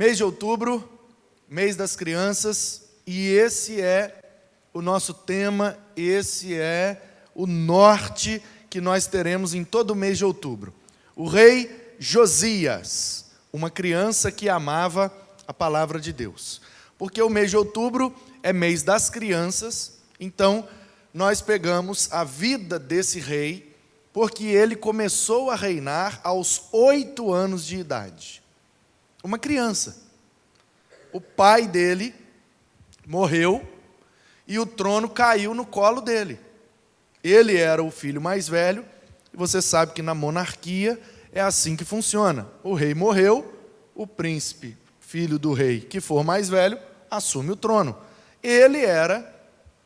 Mês de outubro, mês das crianças, e esse é o nosso tema, esse é o norte que nós teremos em todo o mês de outubro. O rei Josias, uma criança que amava a palavra de Deus. Porque o mês de outubro é mês das crianças, então nós pegamos a vida desse rei, porque ele começou a reinar aos 8 anos de idade. Uma criança. O pai dele morreu e o trono caiu no colo dele. Ele era o filho mais velho, e você sabe que na monarquia é assim que funciona. O rei morreu, o príncipe, filho do rei, que for mais velho, assume o trono. Ele era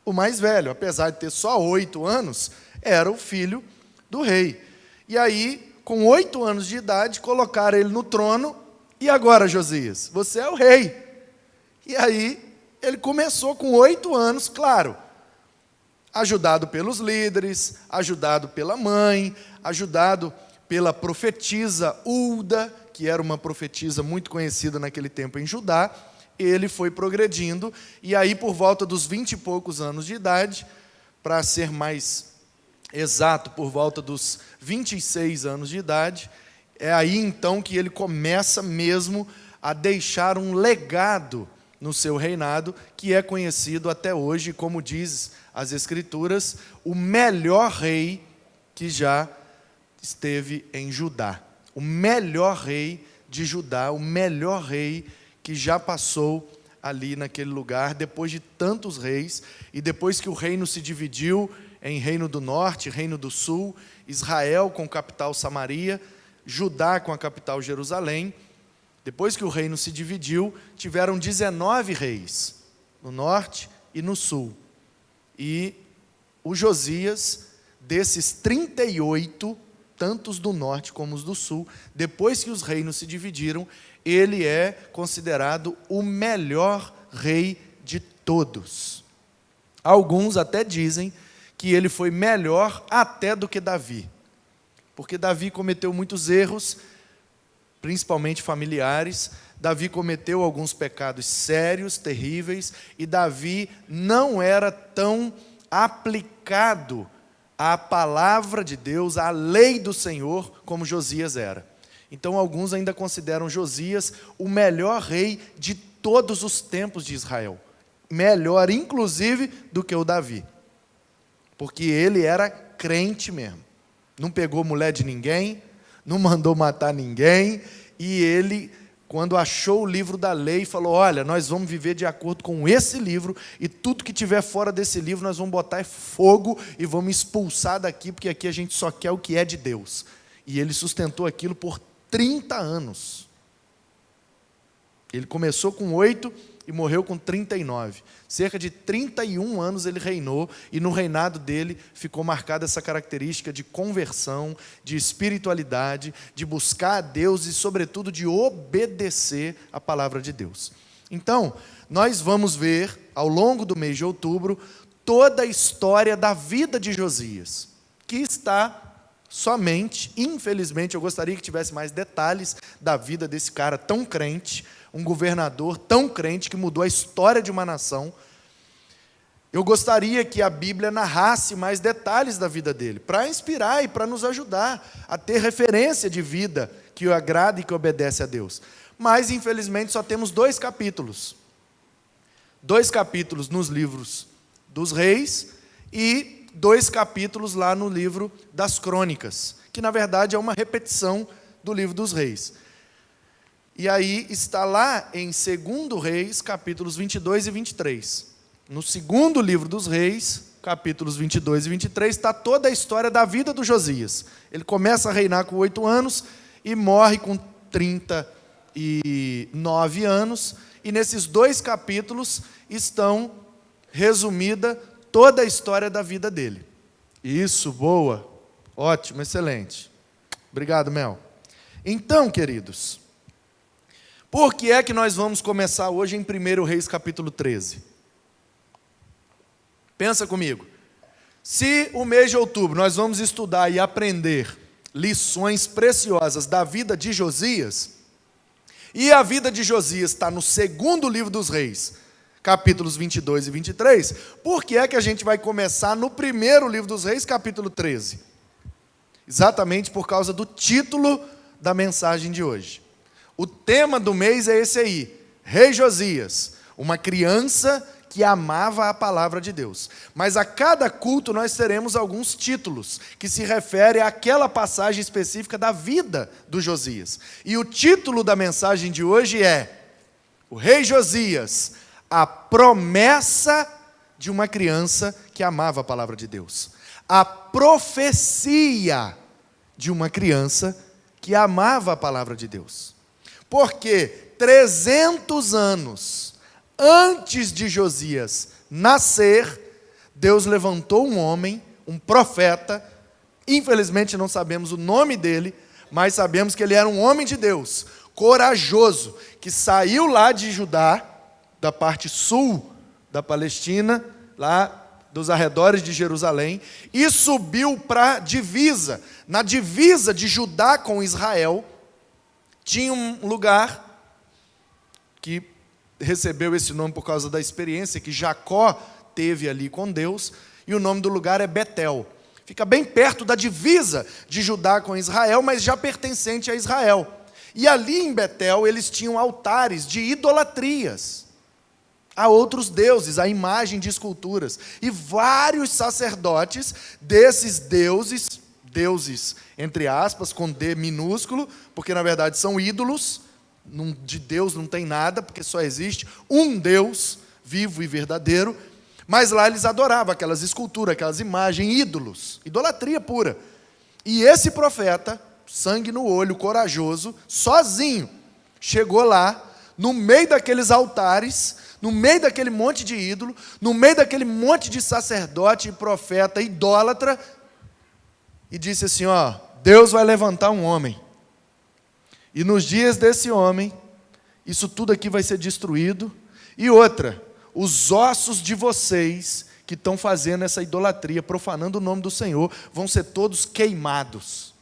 o mais velho, apesar de ter só 8 anos, era o filho do rei. E aí, com 8 anos de idade, colocaram ele no trono. E agora, Josias, você é o rei. E aí, ele começou com 8 anos, claro, ajudado pelos líderes, ajudado pela mãe, ajudado pela profetisa Hulda, que era uma profetisa muito conhecida naquele tempo em Judá. Ele foi progredindo, e aí por volta dos 20 e poucos anos de idade, para ser mais exato, por volta dos 26 anos de idade, é aí então que ele começa mesmo a deixar um legado no seu reinado, que é conhecido até hoje, como diz as Escrituras, o melhor rei que já esteve em Judá. O melhor rei de Judá, o melhor rei que já passou ali naquele lugar, depois de tantos reis, e depois que o reino se dividiu em Reino do Norte, Reino do Sul, Israel com capital Samaria, Judá com a capital Jerusalém. Depois que o reino se dividiu, tiveram 19 reis, no norte e no sul. E o Josias, desses 38, tantos do norte como os do sul, depois que os reinos se dividiram, ele é considerado o melhor rei de todos. Alguns até dizem que ele foi melhor até do que Davi, porque Davi cometeu muitos erros, principalmente familiares. Davi cometeu alguns pecados sérios, terríveis, e Davi não era tão aplicado à palavra de Deus, à lei do Senhor, como Josias era. Então alguns ainda consideram Josias o melhor rei de todos os tempos de Israel. Melhor, inclusive, do que o Davi. Porque ele era crente mesmo. Não pegou mulher de ninguém, não mandou matar ninguém, e ele, quando achou o livro da lei, falou: olha, nós vamos viver de acordo com esse livro, e tudo que tiver fora desse livro, nós vamos botar fogo, e vamos expulsar daqui, porque aqui a gente só quer o que é de Deus. E ele sustentou aquilo por 30 anos. Ele começou com 8 e morreu com 39. Cerca de 31 anos ele reinou, e no reinado dele ficou marcada essa característica de conversão, de espiritualidade, de buscar a Deus e, sobretudo, de obedecer a palavra de Deus. Então, nós vamos ver, ao longo do mês de outubro, toda a história da vida de Josias, que está somente, infelizmente, eu gostaria que tivesse mais detalhes da vida desse cara tão crente, um governador tão crente que mudou a história de uma nação. Eu gostaria que a Bíblia narrasse mais detalhes da vida dele, para inspirar e para nos ajudar a ter referência de vida que o agrada e que obedece a Deus. Mas, infelizmente, só temos 2 capítulos. 2 capítulos nos livros dos reis e 2 capítulos lá no livro das crônicas, que na verdade é uma repetição do livro dos reis. E aí está lá em 2 Reis, capítulos 22 e 23. No segundo livro dos reis, capítulos 22 e 23, está toda a história da vida do Josias. Ele começa a reinar com 8 anos e morre com 39 anos. E nesses 2 capítulos estão resumida toda a história da vida dele. Isso, boa, ótimo, excelente. Obrigado, Mel. Então, queridos, por que é que nós vamos começar hoje em 1 Reis capítulo 13? Pensa comigo. Se o mês de outubro nós vamos estudar e aprender lições preciosas da vida de Josias, E a vida de Josias está no segundo livro dos reis, capítulos 22 e 23. Por que é que a gente vai começar no primeiro livro dos reis, capítulo 13? Exatamente por causa do título da mensagem de hoje. O tema do mês é esse aí, Rei Josias, uma criança que amava a palavra de Deus. Mas a cada culto nós teremos alguns títulos que se referem àquela passagem específica da vida do Josias. E o título da mensagem de hoje é o Rei Josias, a promessa de uma criança que amava a palavra de Deus. A profecia de uma criança que amava a palavra de Deus. Porque 300 anos antes de Josias nascer, Deus levantou um homem, um profeta, infelizmente não sabemos o nome dele, mas sabemos que ele era um homem de Deus, corajoso, que saiu lá de Judá, da parte sul da Palestina, lá dos arredores de Jerusalém, e subiu para a divisa. Na divisa de Judá com Israel, tinha um lugar que recebeu esse nome por causa da experiência que Jacó teve ali com Deus, e o nome do lugar é Betel. Fica bem perto da divisa de Judá com Israel, mas já pertencente a Israel. E ali em Betel eles tinham altares de idolatrias a outros deuses, a imagem de esculturas. E vários sacerdotes desses deuses entre aspas, com D minúsculo, porque na verdade são ídolos, de Deus não tem nada, porque só existe um Deus vivo e verdadeiro, mas lá eles adoravam aquelas esculturas, aquelas imagens, ídolos, idolatria pura. E esse profeta, sangue no olho, corajoso, sozinho, chegou lá, no meio daqueles altares, no meio daquele monte de ídolo, no meio daquele monte de sacerdote e profeta idólatra, e disse assim, ó, Deus vai levantar um homem. E nos dias desse homem, isso tudo aqui vai ser destruído. E outra, os ossos de vocês que estão fazendo essa idolatria, profanando o nome do Senhor, vão ser todos queimados.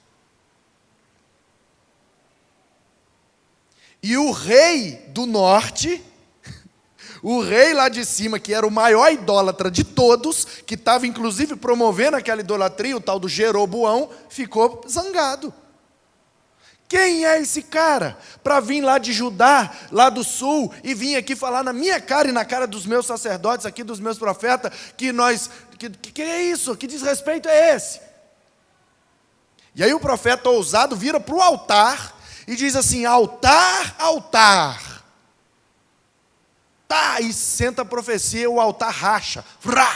E o rei do norte, o rei lá de cima, que era o maior idólatra de todos, que estava inclusive promovendo aquela idolatria, o tal do Jeroboão, ficou zangado. Quem é esse cara para vir lá de Judá, lá do sul, e vir aqui falar na minha cara e na cara dos meus sacerdotes aqui, dos meus profetas, que é isso? Que desrespeito é esse? E aí o profeta ousado vira para o altar e diz assim, altar, altar. Tá, e senta a profecia, o altar racha. Vrá!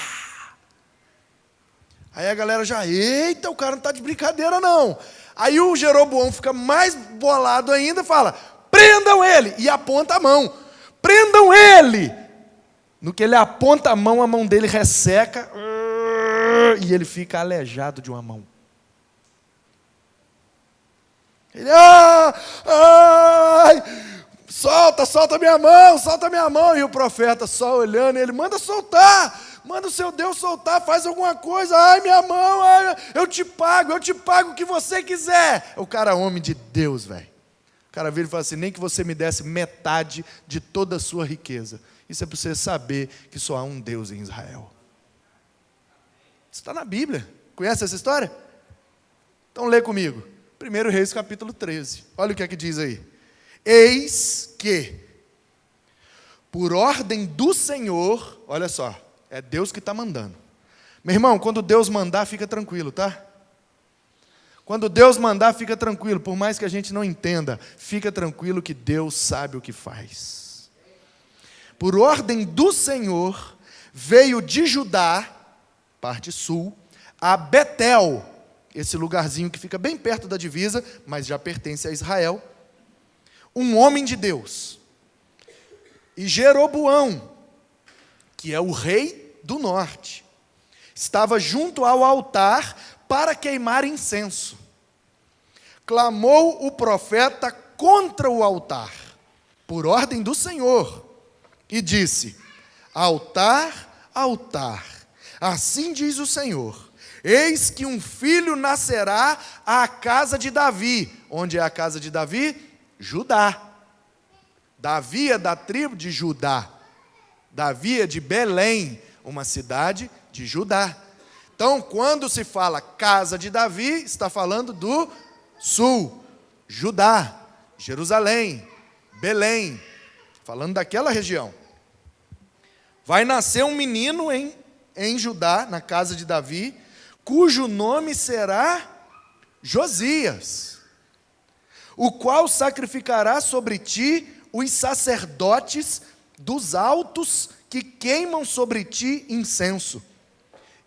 Aí a galera já, eita, o cara não está de brincadeira não. Aí o Jeroboão fica mais bolado ainda e fala, prendam ele, e aponta a mão, prendam ele. No que ele aponta a mão dele resseca, e ele fica aleijado de uma mão. Ele, ai, solta minha mão, e o profeta só olhando, ele, manda soltar, manda o seu Deus soltar, faz alguma coisa, ai minha mão, ai, eu te pago o que você quiser. O cara é homem de Deus, velho. O cara vira e fala assim, nem que você me desse metade de toda a sua riqueza. Isso é para você saber que só há um Deus em Israel. Isso está na Bíblia, conhece essa história? Então lê comigo, 1 Reis capítulo 13, olha o que é que diz aí. Eis que, por ordem do Senhor, olha só, é Deus que está mandando. Meu irmão, quando Deus mandar, fica tranquilo, tá? Quando Deus mandar, fica tranquilo. Por mais que a gente não entenda, fica tranquilo que Deus sabe o que faz. Por ordem do Senhor, veio de Judá, parte sul, a Betel, esse lugarzinho que fica bem perto da divisa, mas já pertence a Israel, um homem de Deus. E Jeroboão, que é o rei do norte, estava junto ao altar para queimar incenso. Clamou o profeta contra o altar, por ordem do Senhor, e disse, altar, altar, assim diz o Senhor, eis que um filho nascerá à casa de Davi. Onde é a casa de Davi? Judá. Davi é da tribo de Judá. Davi é de Belém, uma cidade de Judá. Então, quando se fala casa de Davi, está falando do sul, Judá, Jerusalém, Belém, falando daquela região. Vai nascer um menino em Judá, na casa de Davi, cujo nome será Josias, o qual sacrificará sobre ti os sacerdotes dos altos que queimam sobre ti incenso,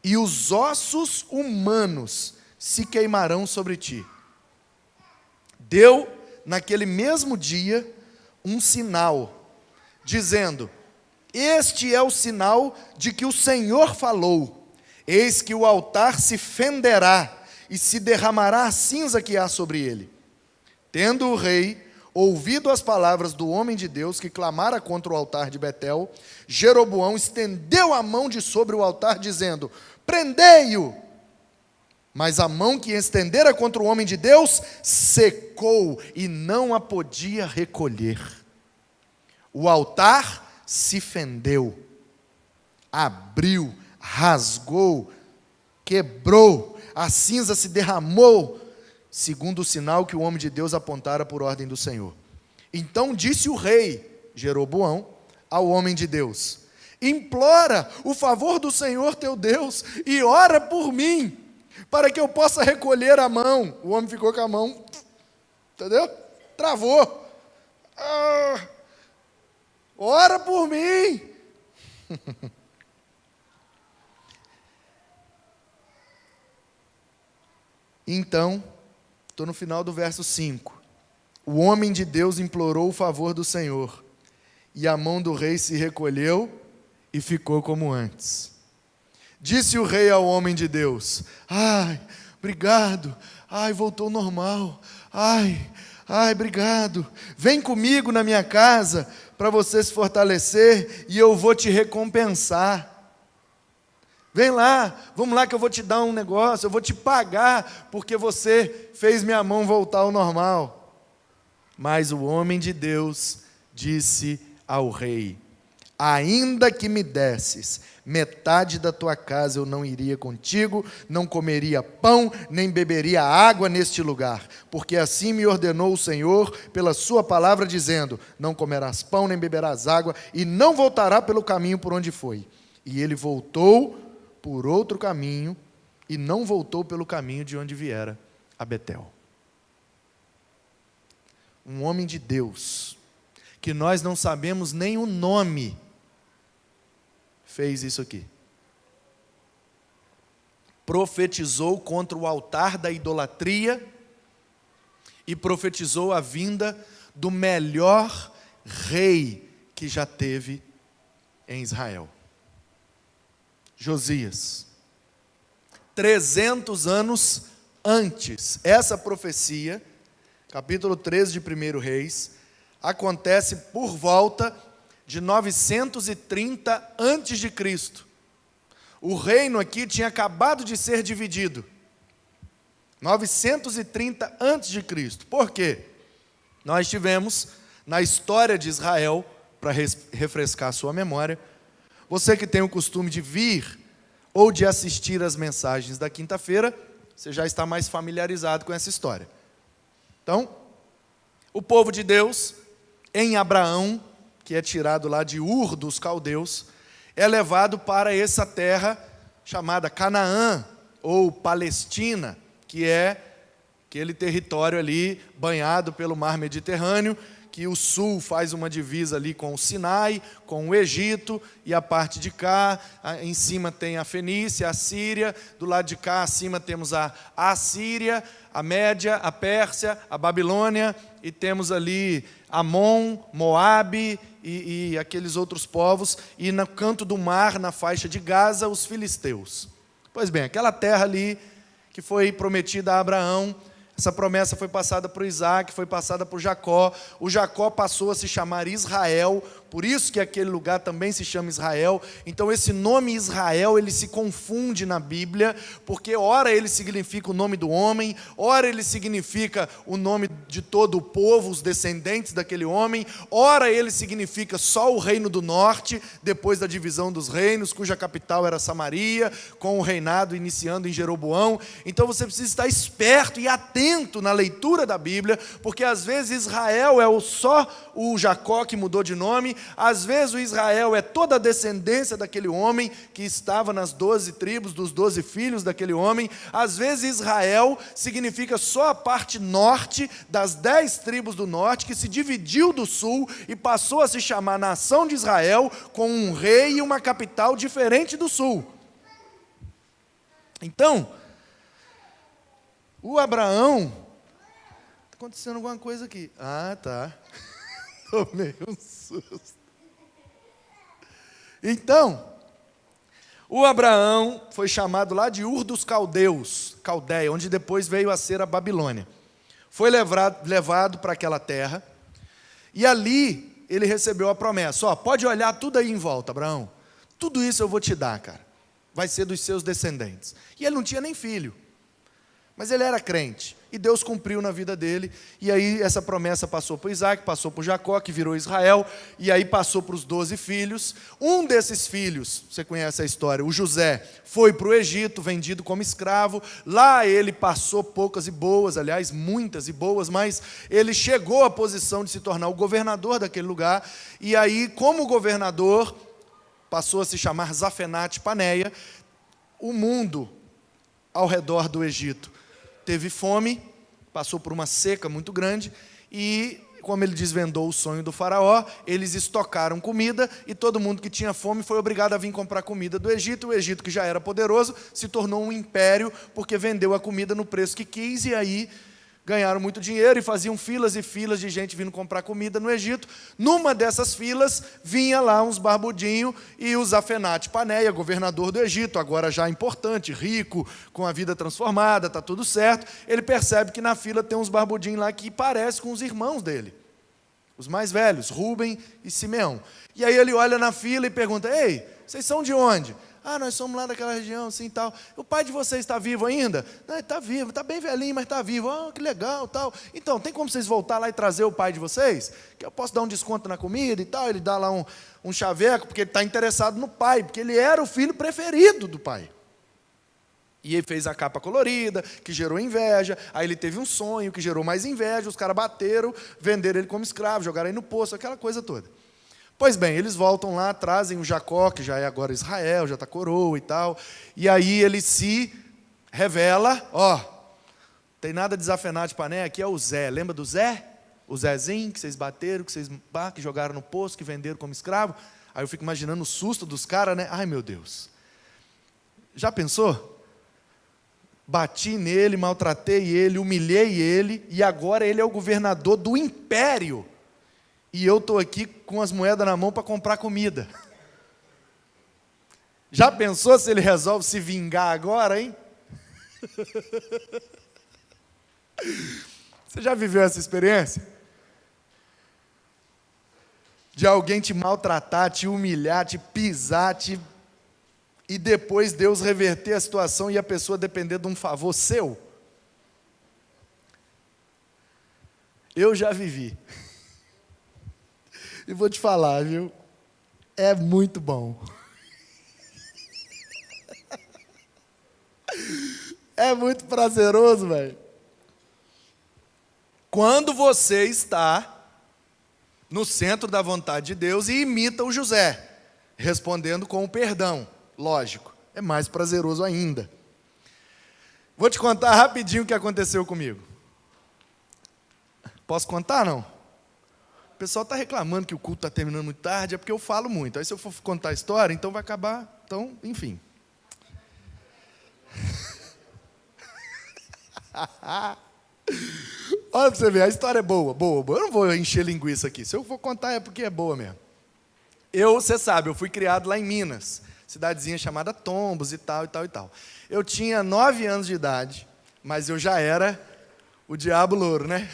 e os ossos humanos se queimarão sobre ti. Deu, naquele mesmo dia, um sinal, dizendo: este é o sinal de que o Senhor falou. Eis que o altar se fenderá e se derramará a cinza que há sobre ele. Tendo o rei ouvido as palavras do homem de Deus que clamara contra o altar de Betel, Jeroboão estendeu a mão de sobre o altar, dizendo: prendei-o! Mas a mão que estendera contra o homem de Deus secou e não a podia recolher. O altar se fendeu, abriu, rasgou, quebrou, a cinza se derramou, segundo o sinal que o homem de Deus apontara por ordem do Senhor. Então disse o rei Jeroboão ao homem de Deus: implora o favor do Senhor teu Deus e ora por mim, para que eu possa recolher a mão. O homem ficou com a mão, entendeu? Travou. Ora por mim. Então, estou no final do verso 5. O homem de Deus implorou o favor do Senhor, e a mão do rei se recolheu e ficou como antes. Disse o rei ao homem de Deus: ai, obrigado, ai, voltou normal, ai, obrigado, vem comigo na minha casa, para você se fortalecer, e eu vou te recompensar. Vem lá, vamos lá que eu vou te dar um negócio, eu vou te pagar, porque você fez minha mão voltar ao normal. Mas o homem de Deus disse ao rei: ainda que me desses metade da tua casa, eu não iria contigo, não comeria pão, nem beberia água neste lugar, porque assim me ordenou o Senhor pela sua palavra, dizendo: não comerás pão, nem beberás água, e não voltará pelo caminho por onde foi. E ele voltou por outro caminho, e não voltou pelo caminho de onde viera, a Betel. Um homem de Deus, que nós não sabemos nem o nome, fez isso aqui. Profetizou contra o altar da idolatria e profetizou a vinda do melhor rei que já teve em Israel. Josias. 300 anos antes, essa profecia, capítulo 13 de 1 Reis, acontece por volta de 930 antes de Cristo. O reino aqui tinha acabado de ser dividido. 930 antes de Cristo. Por quê? Nós tivemos na história de Israel, para refrescar a sua memória, você que tem o costume de vir ou de assistir as mensagens da quinta-feira, você já está mais familiarizado com essa história. Então, o povo de Deus, em Abraão, que é tirado lá de Ur dos caldeus, é levado para essa terra chamada Canaã, ou Palestina, que é aquele território ali banhado pelo mar Mediterrâneo, que o sul faz uma divisa ali com o Sinai, com o Egito, e a parte de cá, em cima tem a Fenícia, a Síria, do lado de cá, acima temos a Assíria, a Média, a Pérsia, a Babilônia, e temos ali Amon, Moabe e aqueles outros povos, e no canto do mar, na faixa de Gaza, os filisteus. Pois bem, aquela terra ali que foi prometida a Abraão, essa promessa foi passada por Isaac, foi passada por Jacó. O Jacó passou a se chamar Israel, por isso que aquele lugar também se chama Israel. Então esse nome Israel, ele se confunde na Bíblia, porque ora ele significa o nome do homem, ora ele significa o nome de todo o povo, os descendentes daquele homem, ora ele significa só o reino do norte, depois da divisão dos reinos, cuja capital era Samaria, com o reinado iniciando em Jeroboão. Então você precisa estar esperto e atento na leitura da Bíblia, porque às vezes Israel é só o Jacó que mudou de nome, às vezes o Israel é toda a descendência daquele homem que estava nas 12 tribos, dos 12 filhos daquele homem, às vezes Israel significa só a parte norte das 10 tribos do norte, que se dividiu do sul e passou a se chamar Nação de Israel, com um rei e uma capital diferente do sul. Então, o Abraão, está acontecendo alguma coisa aqui. Ah, tá. Tomei um susto. Então, o Abraão foi chamado lá de Ur dos Caldeus, Caldeia, onde depois veio a ser a Babilônia. Foi levado para aquela terra, e ali ele recebeu a promessa. Pode olhar tudo aí em volta, Abraão. Tudo isso eu vou te dar, cara. Vai ser dos seus descendentes. E ele não tinha nem filho. Mas ele era crente, e Deus cumpriu na vida dele, e aí essa promessa passou para Isaac, passou para Jacó, que virou Israel, e aí passou para os 12 filhos. Um desses filhos, você conhece a história, o José, foi para o Egito, vendido como escravo. Lá ele passou poucas e boas, aliás, muitas e boas, mas ele chegou à posição de se tornar o governador daquele lugar, e aí, como governador, passou a se chamar Zafenate Paneia. O mundo ao redor do Egito teve fome, passou por uma seca muito grande, e como ele desvendou o sonho do faraó, eles estocaram comida, e todo mundo que tinha fome foi obrigado a vir comprar comida do Egito. O Egito, que já era poderoso, se tornou um império, porque vendeu a comida no preço que quis, e aí ganharam muito dinheiro e faziam filas e filas de gente vindo comprar comida no Egito. Numa dessas filas, vinha lá uns barbudinhos, e o Zafenate Paneia, governador do Egito, agora já importante, rico, com a vida transformada, está tudo certo. Ele percebe que na fila tem uns barbudinhos lá que parecem com os irmãos dele, os mais velhos, Rúben e Simeão. E aí ele olha na fila e pergunta: ei, vocês são de onde? Ah, nós somos lá daquela região, assim, tal. O pai de vocês está vivo ainda? Não, ele está vivo, está bem velhinho, mas está vivo. Ah, que legal, tal. Então, tem como vocês voltar lá e trazer o pai de vocês? Que eu posso dar um desconto na comida e tal. Ele dá lá um chaveco, porque ele está interessado no pai, porque ele era o filho preferido do pai. E ele fez a capa colorida, que gerou inveja. Aí ele teve um sonho, que gerou mais inveja. Os caras bateram, venderam ele como escravo, jogaram ele no poço, aquela coisa toda. Pois bem, eles voltam lá, trazem o Jacó, que já é agora Israel, já está coroa e tal, e aí ele se revela. Tem nada de Zafenate Paneia, aqui é o Zé, lembra do Zé? O Zezinho, que vocês bateram, que jogaram no poço, que venderam como escravo. Aí eu fico imaginando o susto dos caras, né? Ai, meu Deus. Já pensou? Bati nele, maltratei ele, humilhei ele, e agora ele é o governador do império. E eu estou aqui com as moedas na mão para comprar comida. Já pensou se ele resolve se vingar agora, hein? Você já viveu essa experiência? De alguém te maltratar, te humilhar, te pisar, e depois Deus reverter a situação e a pessoa depender de um favor seu? Eu já vivi. E vou te falar, viu? É muito bom. É muito prazeroso, velho. Quando você está no centro da vontade de Deus e imita o José, respondendo com o perdão, lógico, é mais prazeroso ainda. Vou te contar rapidinho o que aconteceu comigo. Posso contar, não? O pessoal está reclamando que o culto está terminando muito tarde, é porque eu falo muito. Aí se eu for contar a história, então vai acabar. Então, enfim. Olha para você ver, a história é boa. Eu não vou encher linguiça aqui. Se eu for contar é porque é boa mesmo. Você sabe, eu fui criado lá em Minas, cidadezinha chamada Tombos e tal. Eu tinha 9 anos de idade, mas eu já era o diabo louro, né?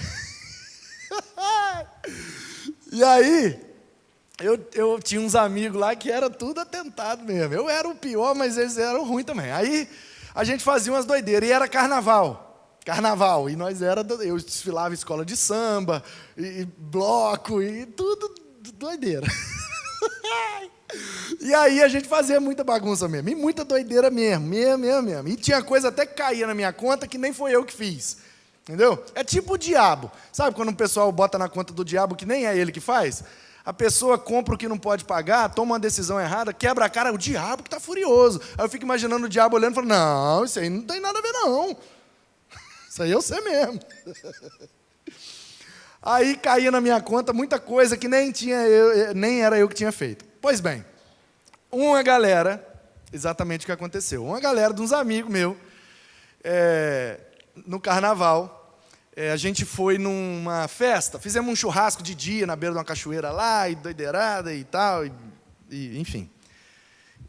E aí, eu tinha uns amigos lá que era tudo atentado mesmo. Eu era o pior, mas eles eram ruins também. Aí a gente fazia umas doideiras, e era carnaval. Carnaval, e eu desfilava em escola de samba, e bloco, e tudo doideira. E aí a gente fazia muita bagunça mesmo, e muita doideira mesmo. E tinha coisa até que caía na minha conta que nem foi eu que fiz, entendeu? É tipo o diabo. Sabe quando o pessoal bota na conta do diabo que nem é ele que faz? A pessoa compra o que não pode pagar, toma uma decisão errada, quebra a cara, é o diabo que está furioso. Aí eu fico imaginando o diabo olhando e falando, não, isso aí não tem nada a ver não. Isso aí eu sei mesmo. Aí caía na minha conta muita coisa que nem era eu que tinha feito. Pois bem, uma galera, exatamente o que aconteceu, uma galera de uns amigos meus, no carnaval, a gente foi numa festa, fizemos um churrasco de dia na beira de uma cachoeira lá, e doideirada e tal, enfim.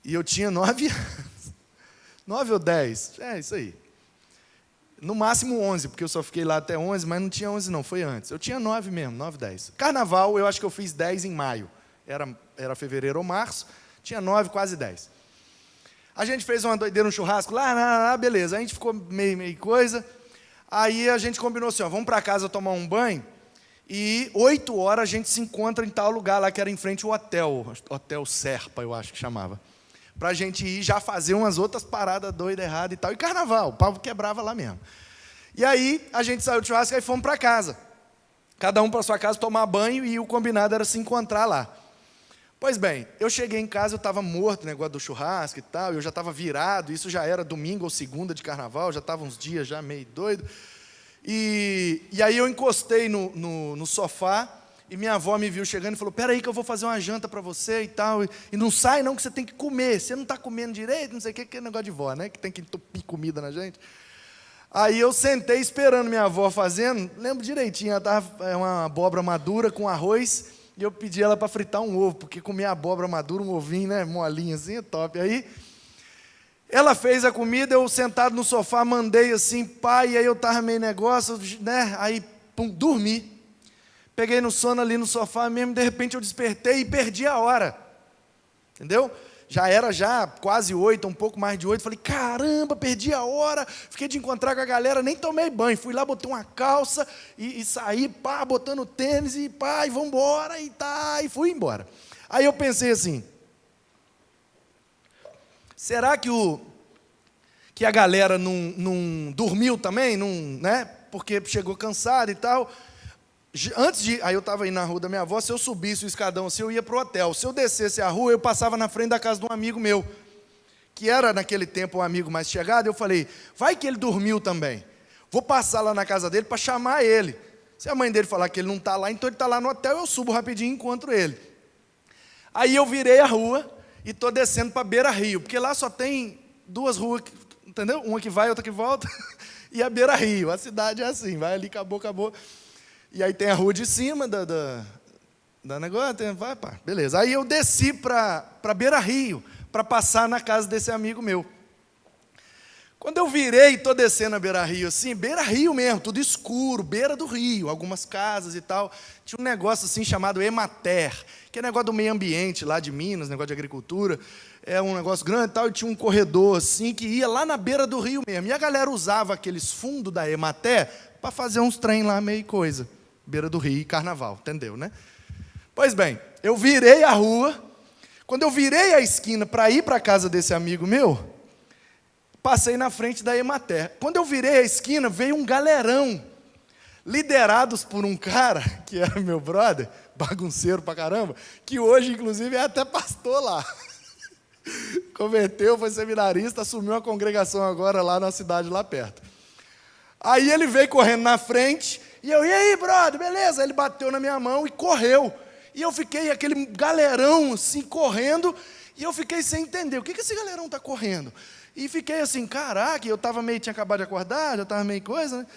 E eu tinha 9 anos, 9 ou 10, isso aí. No máximo 11, porque eu só fiquei lá até 11, mas não tinha 11 não, foi antes. Eu tinha 9 mesmo, 9, 10. Carnaval, eu acho que eu fiz 10 em maio. Era fevereiro ou março, tinha 9, quase 10. A gente fez uma doideira, um churrasco lá, beleza. A gente ficou meio coisa. Aí a gente combinou assim, vamos para casa tomar um banho, e 8 horas a gente se encontra em tal lugar lá, que era em frente ao Hotel Serpa, eu acho que chamava. Para a gente ir já fazer umas outras paradas doidas, erradas e tal. E carnaval, o pau quebrava lá mesmo. E aí, a gente saiu do churrasco e fomos para casa. Cada um para sua casa tomar banho, e o combinado era se encontrar lá. Pois bem, eu cheguei em casa, eu estava morto, negócio do churrasco e tal, eu já estava virado, isso já era domingo ou segunda de carnaval, já estava uns dias já meio doido. E aí eu encostei no sofá, e minha avó me viu chegando e falou, peraí que eu vou fazer uma janta para você e tal, e não sai não que você tem que comer, você não está comendo direito, não sei o que é negócio de vó, né, que tem que entupir comida na gente. Aí eu sentei esperando minha avó fazendo, lembro direitinho, ela estava uma abóbora madura com arroz, e eu pedi ela para fritar um ovo, porque comer abóbora madura, um ovinho, né, molinho assim, é top. Aí ela fez a comida, eu sentado no sofá, mandei assim, pai, e aí eu estava meio negócio, né, aí pum, dormi. Peguei no sono ali no sofá mesmo, de repente eu despertei e perdi a hora. Entendeu? Já era quase 8, um pouco mais de 8. Falei, caramba, perdi a hora. Fiquei de encontrar com a galera, nem tomei banho. Fui lá, botei uma calça e saí, botando tênis e vamos embora e fui embora. Aí eu pensei assim, será que a galera não dormiu também? Não, né? Porque chegou cansado e tal. Aí eu estava aí na rua da minha avó, se eu subisse o escadão assim, eu ia para o hotel. Se eu descesse a rua, eu passava na frente da casa de um amigo meu, que era naquele tempo um amigo mais chegado. Eu falei, vai que ele dormiu também. Vou passar lá na casa dele para chamar ele. Se a mãe dele falar que ele não está lá, então ele está lá no hotel, eu subo rapidinho e encontro ele. Aí eu virei a rua e estou descendo para Beira Rio, porque lá só tem 2 ruas, entendeu? Uma que vai, outra que volta, e a Beira Rio. A cidade é assim, vai ali, acabou. E aí tem a rua de cima da negócio, beleza. Aí eu desci para Beira Rio, para passar na casa desse amigo meu. Quando eu virei, estou descendo a Beira Rio assim, Beira Rio mesmo, tudo escuro, beira do rio, algumas casas e tal. Tinha um negócio assim chamado Emater, que é negócio do meio ambiente lá de Minas, negócio de agricultura. É um negócio grande e tal, e tinha um corredor assim que ia lá na beira do rio mesmo. E a galera usava aqueles fundos da Emater para fazer uns trem lá, meio coisa. Beira do rio e carnaval, entendeu, né? Pois bem, eu virei a rua. Quando eu virei a esquina para ir para a casa desse amigo meu, passei na frente da Emater. Quando eu virei a esquina, veio um galerão, liderados por um cara, que era meu brother, bagunceiro pra caramba, que hoje, inclusive, é até pastor lá. Converteu, foi seminarista, assumiu uma congregação agora lá na cidade, lá perto. Aí ele veio correndo na frente, e aí, brother, beleza? Ele bateu na minha mão e correu. E eu fiquei, aquele galerão assim, correndo, e eu fiquei sem entender, o que esse galerão está correndo? E fiquei assim, caraca, eu tinha acabado de acordar, já estava meio coisa, né?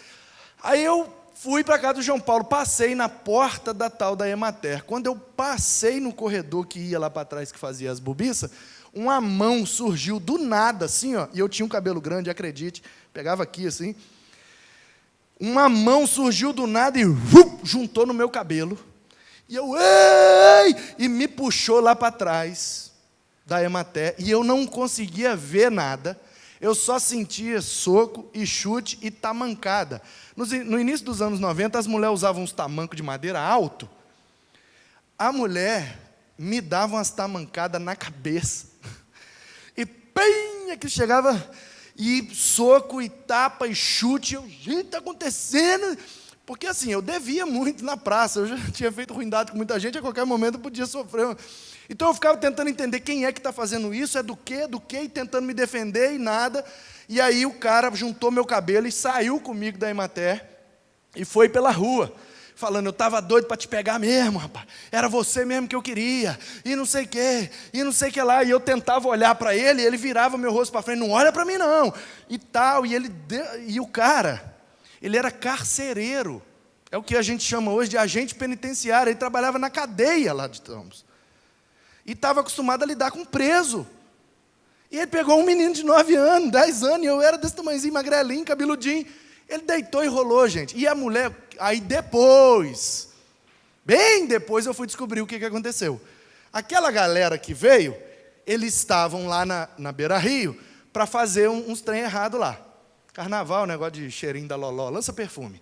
Aí eu fui para a casa do João Paulo, passei na porta da tal da Emater. Quando eu passei no corredor que ia lá para trás, que fazia as bobiças, uma mão surgiu do nada, assim, ó, e eu tinha um cabelo grande, acredite, pegava aqui assim, uma mão surgiu do nada e juntou no meu cabelo, E eu, ei! E me puxou lá para trás da Emater, e eu não conseguia ver nada, eu só sentia soco e chute e tamancada. No início dos anos 90, as mulheres usavam uns tamancos de madeira alto. A mulher me dava umas tamancadas na cabeça. E bem, aqui chegava, e soco, e tapa, e chute. Eu, gente, está acontecendo? Porque assim, eu devia muito na praça, eu já tinha feito ruindade com muita gente, a qualquer momento eu podia sofrer. Então eu ficava tentando entender quem é que está fazendo isso, é do quê, e tentando me defender e nada. E aí o cara juntou meu cabelo e saiu comigo da Emater e foi pela rua, falando, eu estava doido para te pegar mesmo, rapaz, era você mesmo que eu queria, e não sei o quê, e não sei o que lá. E eu tentava olhar para ele, e ele virava meu rosto para frente, não olha para mim não, e tal. E o cara, ele era carcereiro, é o que a gente chama hoje de agente penitenciário, ele trabalhava na cadeia lá de Tramos. E estava acostumado a lidar com preso. E ele pegou um menino de 9 anos, 10 anos, e eu era desse tamanhozinho, magrelinho, cabeludinho. Ele deitou e rolou, gente. E a mulher, aí depois, bem depois, eu fui descobrir o que aconteceu. Aquela galera que veio, eles estavam lá na Beira-Rio para fazer uns trem errado lá. Carnaval, negócio de cheirinho da loló, lança perfume.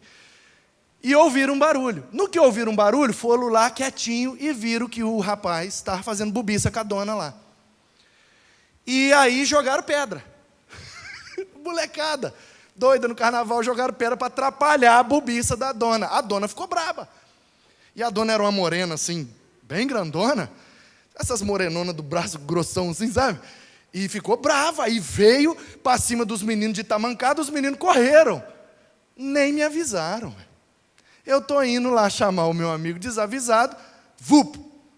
E ouviram um barulho. No que ouviram um barulho, foram lá quietinho e viram que o rapaz estava fazendo bobiça com a dona lá. E aí jogaram pedra. Molecada, doida no carnaval, jogaram pedra para atrapalhar a bobiça da dona. A dona ficou braba. E a dona era uma morena assim, bem grandona. Essas morenonas do braço grossão assim, sabe? E ficou brava. E veio para cima dos meninos de tamancada, os meninos correram. Nem me avisaram. Eu estou indo lá chamar o meu amigo desavisado,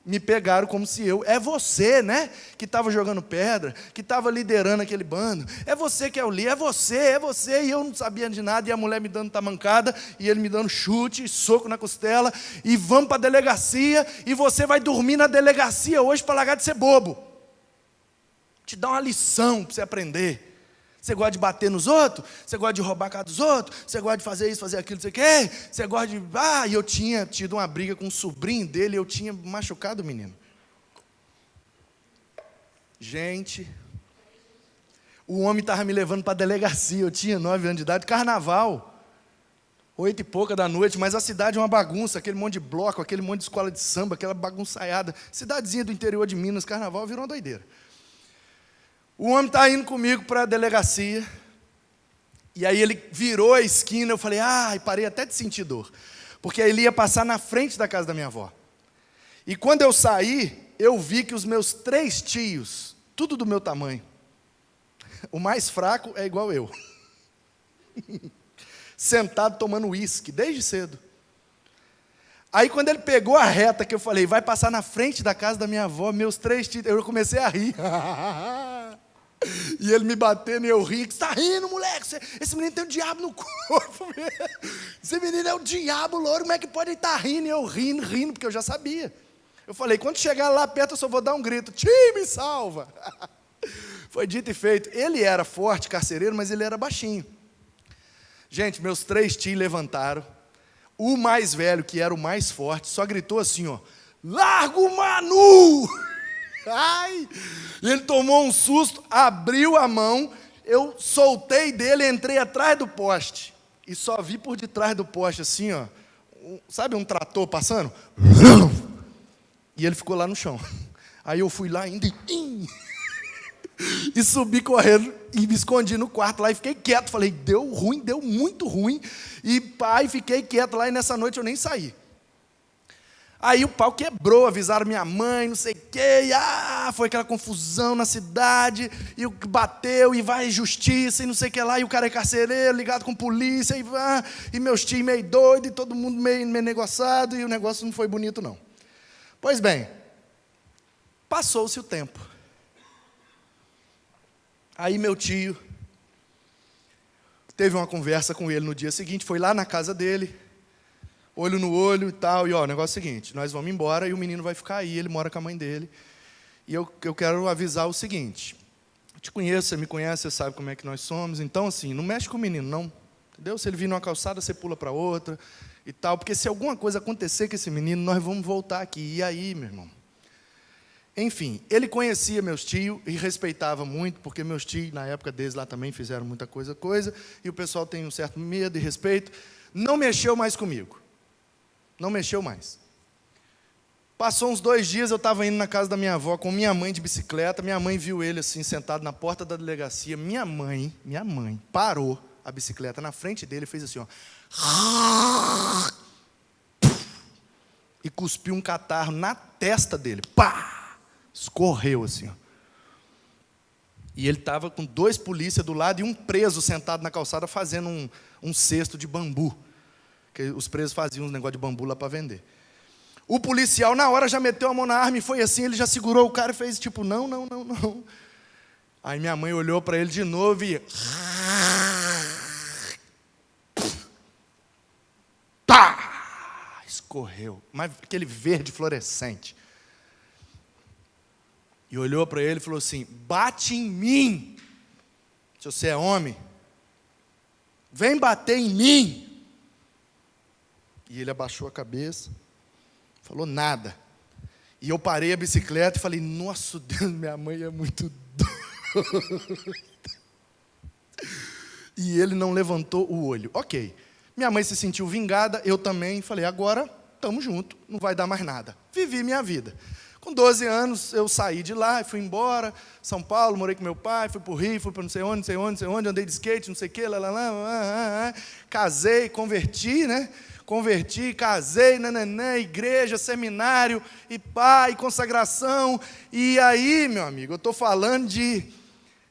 me pegaram como se é você, né, que estava jogando pedra, que estava liderando aquele bando, é você que é o líder, é você, e eu não sabia de nada, e a mulher me dando tamancada, e ele me dando chute, soco na costela, e vamos para a delegacia, e você vai dormir na delegacia hoje para largar de ser bobo. Te dá uma lição para você aprender. Você gosta de bater nos outros? Você gosta de roubar a casa dos outros? Você gosta de fazer isso, fazer aquilo, não sei o quê? Você gosta de... e eu tinha tido uma briga com um sobrinho dele, eu tinha machucado o menino. Gente, o homem estava me levando para a delegacia, eu tinha 9 anos de idade, carnaval, 8 e pouca da noite, mas a cidade é uma bagunça, aquele monte de bloco, aquele monte de escola de samba, aquela bagunçaiada, cidadezinha do interior de Minas, carnaval virou uma doideira. O homem está indo comigo para a delegacia, e aí ele virou a esquina, eu falei, e parei até de sentir dor, porque ele ia passar na frente da casa da minha avó. E quando eu saí, eu vi que os meus 3 tios, tudo do meu tamanho, o mais fraco é igual eu, sentado tomando uísque, desde cedo. Aí quando ele pegou a reta, que eu falei, vai passar na frente da casa da minha avó, meus 3 tios, eu comecei a rir. E ele me batendo e eu ri, você está rindo, moleque? Esse menino tem um diabo no corpo. Esse menino é o diabo, louro, como é que pode estar rindo? E eu rindo, porque eu já sabia. Eu falei, quando chegar lá perto eu só vou dar um grito, me salva. Foi dito e feito. Ele era forte, carcereiro, mas ele era baixinho. Gente, meus 3 tios levantaram. O mais velho, que era o mais forte, só gritou assim, ó, larga o Manu! E ele tomou um susto, abriu a mão, eu soltei dele, entrei atrás do poste, e só vi por detrás do poste, assim, ó, sabe um trator passando? E ele ficou lá no chão. Aí eu fui lá ainda e subi correndo, e me escondi no quarto lá, e fiquei quieto, falei, deu ruim, deu muito ruim, e fiquei quieto lá, e nessa noite eu nem saí. Aí o pau quebrou, avisaram minha mãe, não sei o quê, e foi aquela confusão na cidade, e bateu, e vai justiça, e não sei o que lá, e o cara é carcereiro, ligado com polícia, e meus tios meio doidos, e todo mundo meio negociado, e o negócio não foi bonito não. Pois bem, passou-se o tempo. Aí meu tio teve uma conversa com ele no dia seguinte, foi lá na casa dele, olho no olho e tal, e o negócio é o seguinte, nós vamos embora e o menino vai ficar aí, ele mora com a mãe dele, e eu quero avisar o seguinte, eu te conheço, você me conhece, você sabe como é que nós somos, então assim, não mexe com o menino não, Entendeu? Se ele vir numa calçada, você pula para outra e tal. Porque se alguma coisa acontecer com esse menino, nós vamos voltar aqui. E aí, meu irmão? Enfim, ele conhecia meus tios e respeitava muito, porque meus tios, na época deles lá também, fizeram muita coisa, e o pessoal tem um certo medo e respeito. Não mexeu mais comigo. Não mexeu mais. Passou uns 2 dias, eu estava indo na casa da minha avó com minha mãe de bicicleta. Minha mãe viu ele assim, sentado na porta da delegacia. Minha mãe, parou a bicicleta na frente dele e fez assim, ó. E cuspiu um catarro na testa dele. Pá! Escorreu assim, ó. E ele estava com 2 polícias do lado e um preso sentado na calçada fazendo um cesto de bambu. Que os presos faziam uns negócios de bambu lá para vender. O policial, na hora, já meteu a mão na arma e foi assim, ele já segurou o cara e fez tipo, não. Aí minha mãe olhou para ele de novo e... Tá! Escorreu. Mas aquele verde fluorescente. E olhou para ele e falou assim, bate em mim, se você é homem. Vem bater em mim. E ele abaixou a cabeça. Falou nada. E eu parei a bicicleta e falei, nossa Deus, minha mãe é muito doida. E ele não levantou o olho. Ok. Minha mãe se sentiu vingada, eu também. Falei, agora estamos juntos, não vai dar mais nada. Vivi minha vida. Com 12 anos, eu saí de lá e fui embora. São Paulo, morei com meu pai, fui para o Rio, fui para não sei onde, andei de skate, não sei o quê, casei, converti, né? Converti, casei, igreja, seminário, e pai, consagração. E aí, meu amigo, eu estou falando de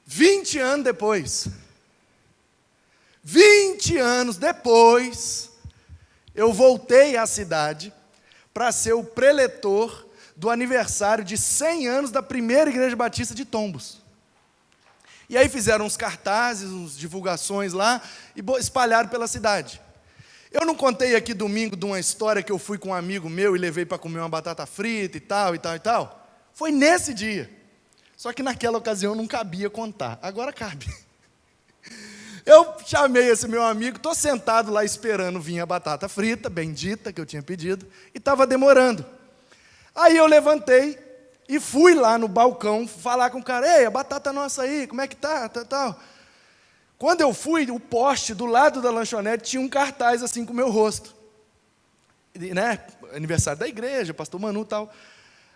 20 anos depois. 20 anos depois, eu voltei à cidade para ser o preletor do aniversário de 100 anos da primeira igreja batista de Tombos. E aí fizeram uns cartazes, uns divulgações lá, e espalharam pela cidade. Eu não contei aqui domingo de uma história que eu fui com um amigo meu e levei para comer uma batata frita e tal. Foi nesse dia. Só que naquela ocasião não cabia contar. Agora cabe. Eu chamei esse meu amigo, estou sentado lá esperando vir a batata frita, bendita, que eu tinha pedido, e estava demorando. Aí eu levantei e fui lá no balcão falar com o cara, ei, a batata nossa aí, como é que tá, tal. Quando eu fui, o poste do lado da lanchonete tinha um cartaz assim com o meu rosto. Né? Aniversário da igreja, pastor Manu e tal.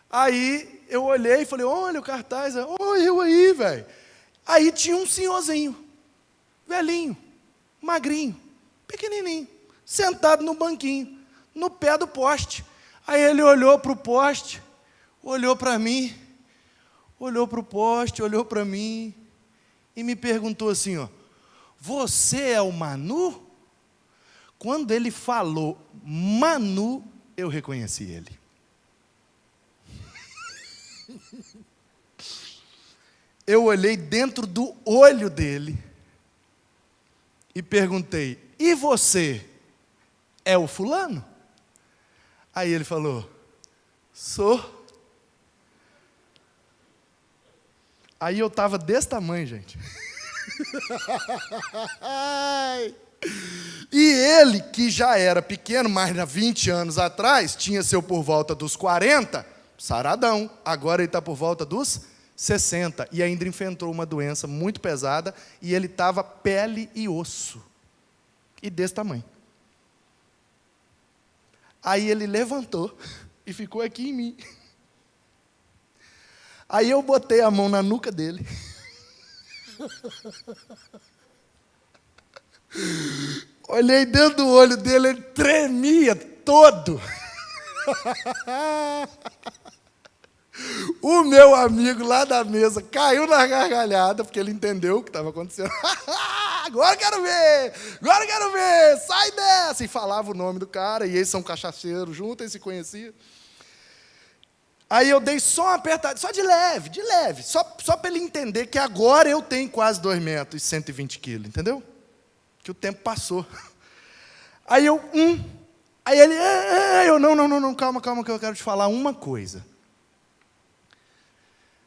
Aí eu olhei e falei, olha o cartaz, olha eu aí, velho. Aí tinha um senhorzinho, velhinho, magrinho, pequenininho, sentado no banquinho, no pé do poste. Aí ele olhou para o poste, olhou para mim, olhou para o poste, olhou para mim e me perguntou assim, ó, você é o Manu? Quando ele falou Manu, eu reconheci ele. Eu olhei dentro do olho dele e perguntei, e você é o fulano? Aí ele falou, sou. Aí eu estava desse tamanho, gente. E ele, que já era pequeno, mas há 20 anos atrás, tinha seu por volta dos 40, saradão. Agora ele está por volta dos 60. E ainda enfrentou uma doença muito pesada, e ele estava pele e osso. E desse tamanho. Aí ele levantou e ficou aqui em mim. Aí eu botei a mão na nuca dele. Olhei dentro do olho dele, ele tremia todo. O meu amigo lá da mesa caiu na gargalhada, porque ele entendeu o que estava acontecendo. Agora quero ver, sai dessa. E falava o nome do cara, e eles são cachaceiros juntos, eles se conheciam. Aí eu dei só uma apertada, só de leve, só para ele entender que agora eu tenho quase 2 metros e 120 quilos, entendeu? Que o tempo passou. Aí eu, aí ele, não, calma, que eu quero te falar uma coisa.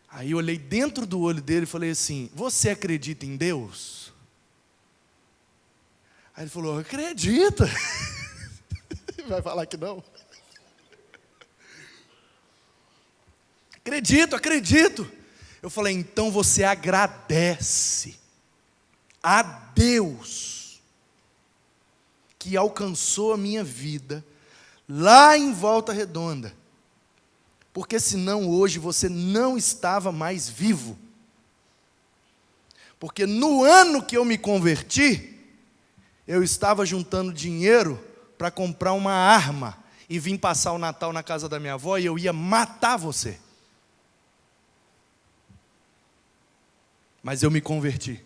Aí eu olhei dentro do olho dele e falei assim, você acredita em Deus? Aí ele falou, acredita. Vai falar que não? Acredito. Eu falei, então você agradece a Deus que alcançou a minha vida lá em Volta Redonda. Porque senão hoje você não estava mais vivo. Porque no ano que eu me converti, eu estava juntando dinheiro para comprar uma arma e vim passar o Natal na casa da minha avó e eu ia matar você. Mas eu me converti.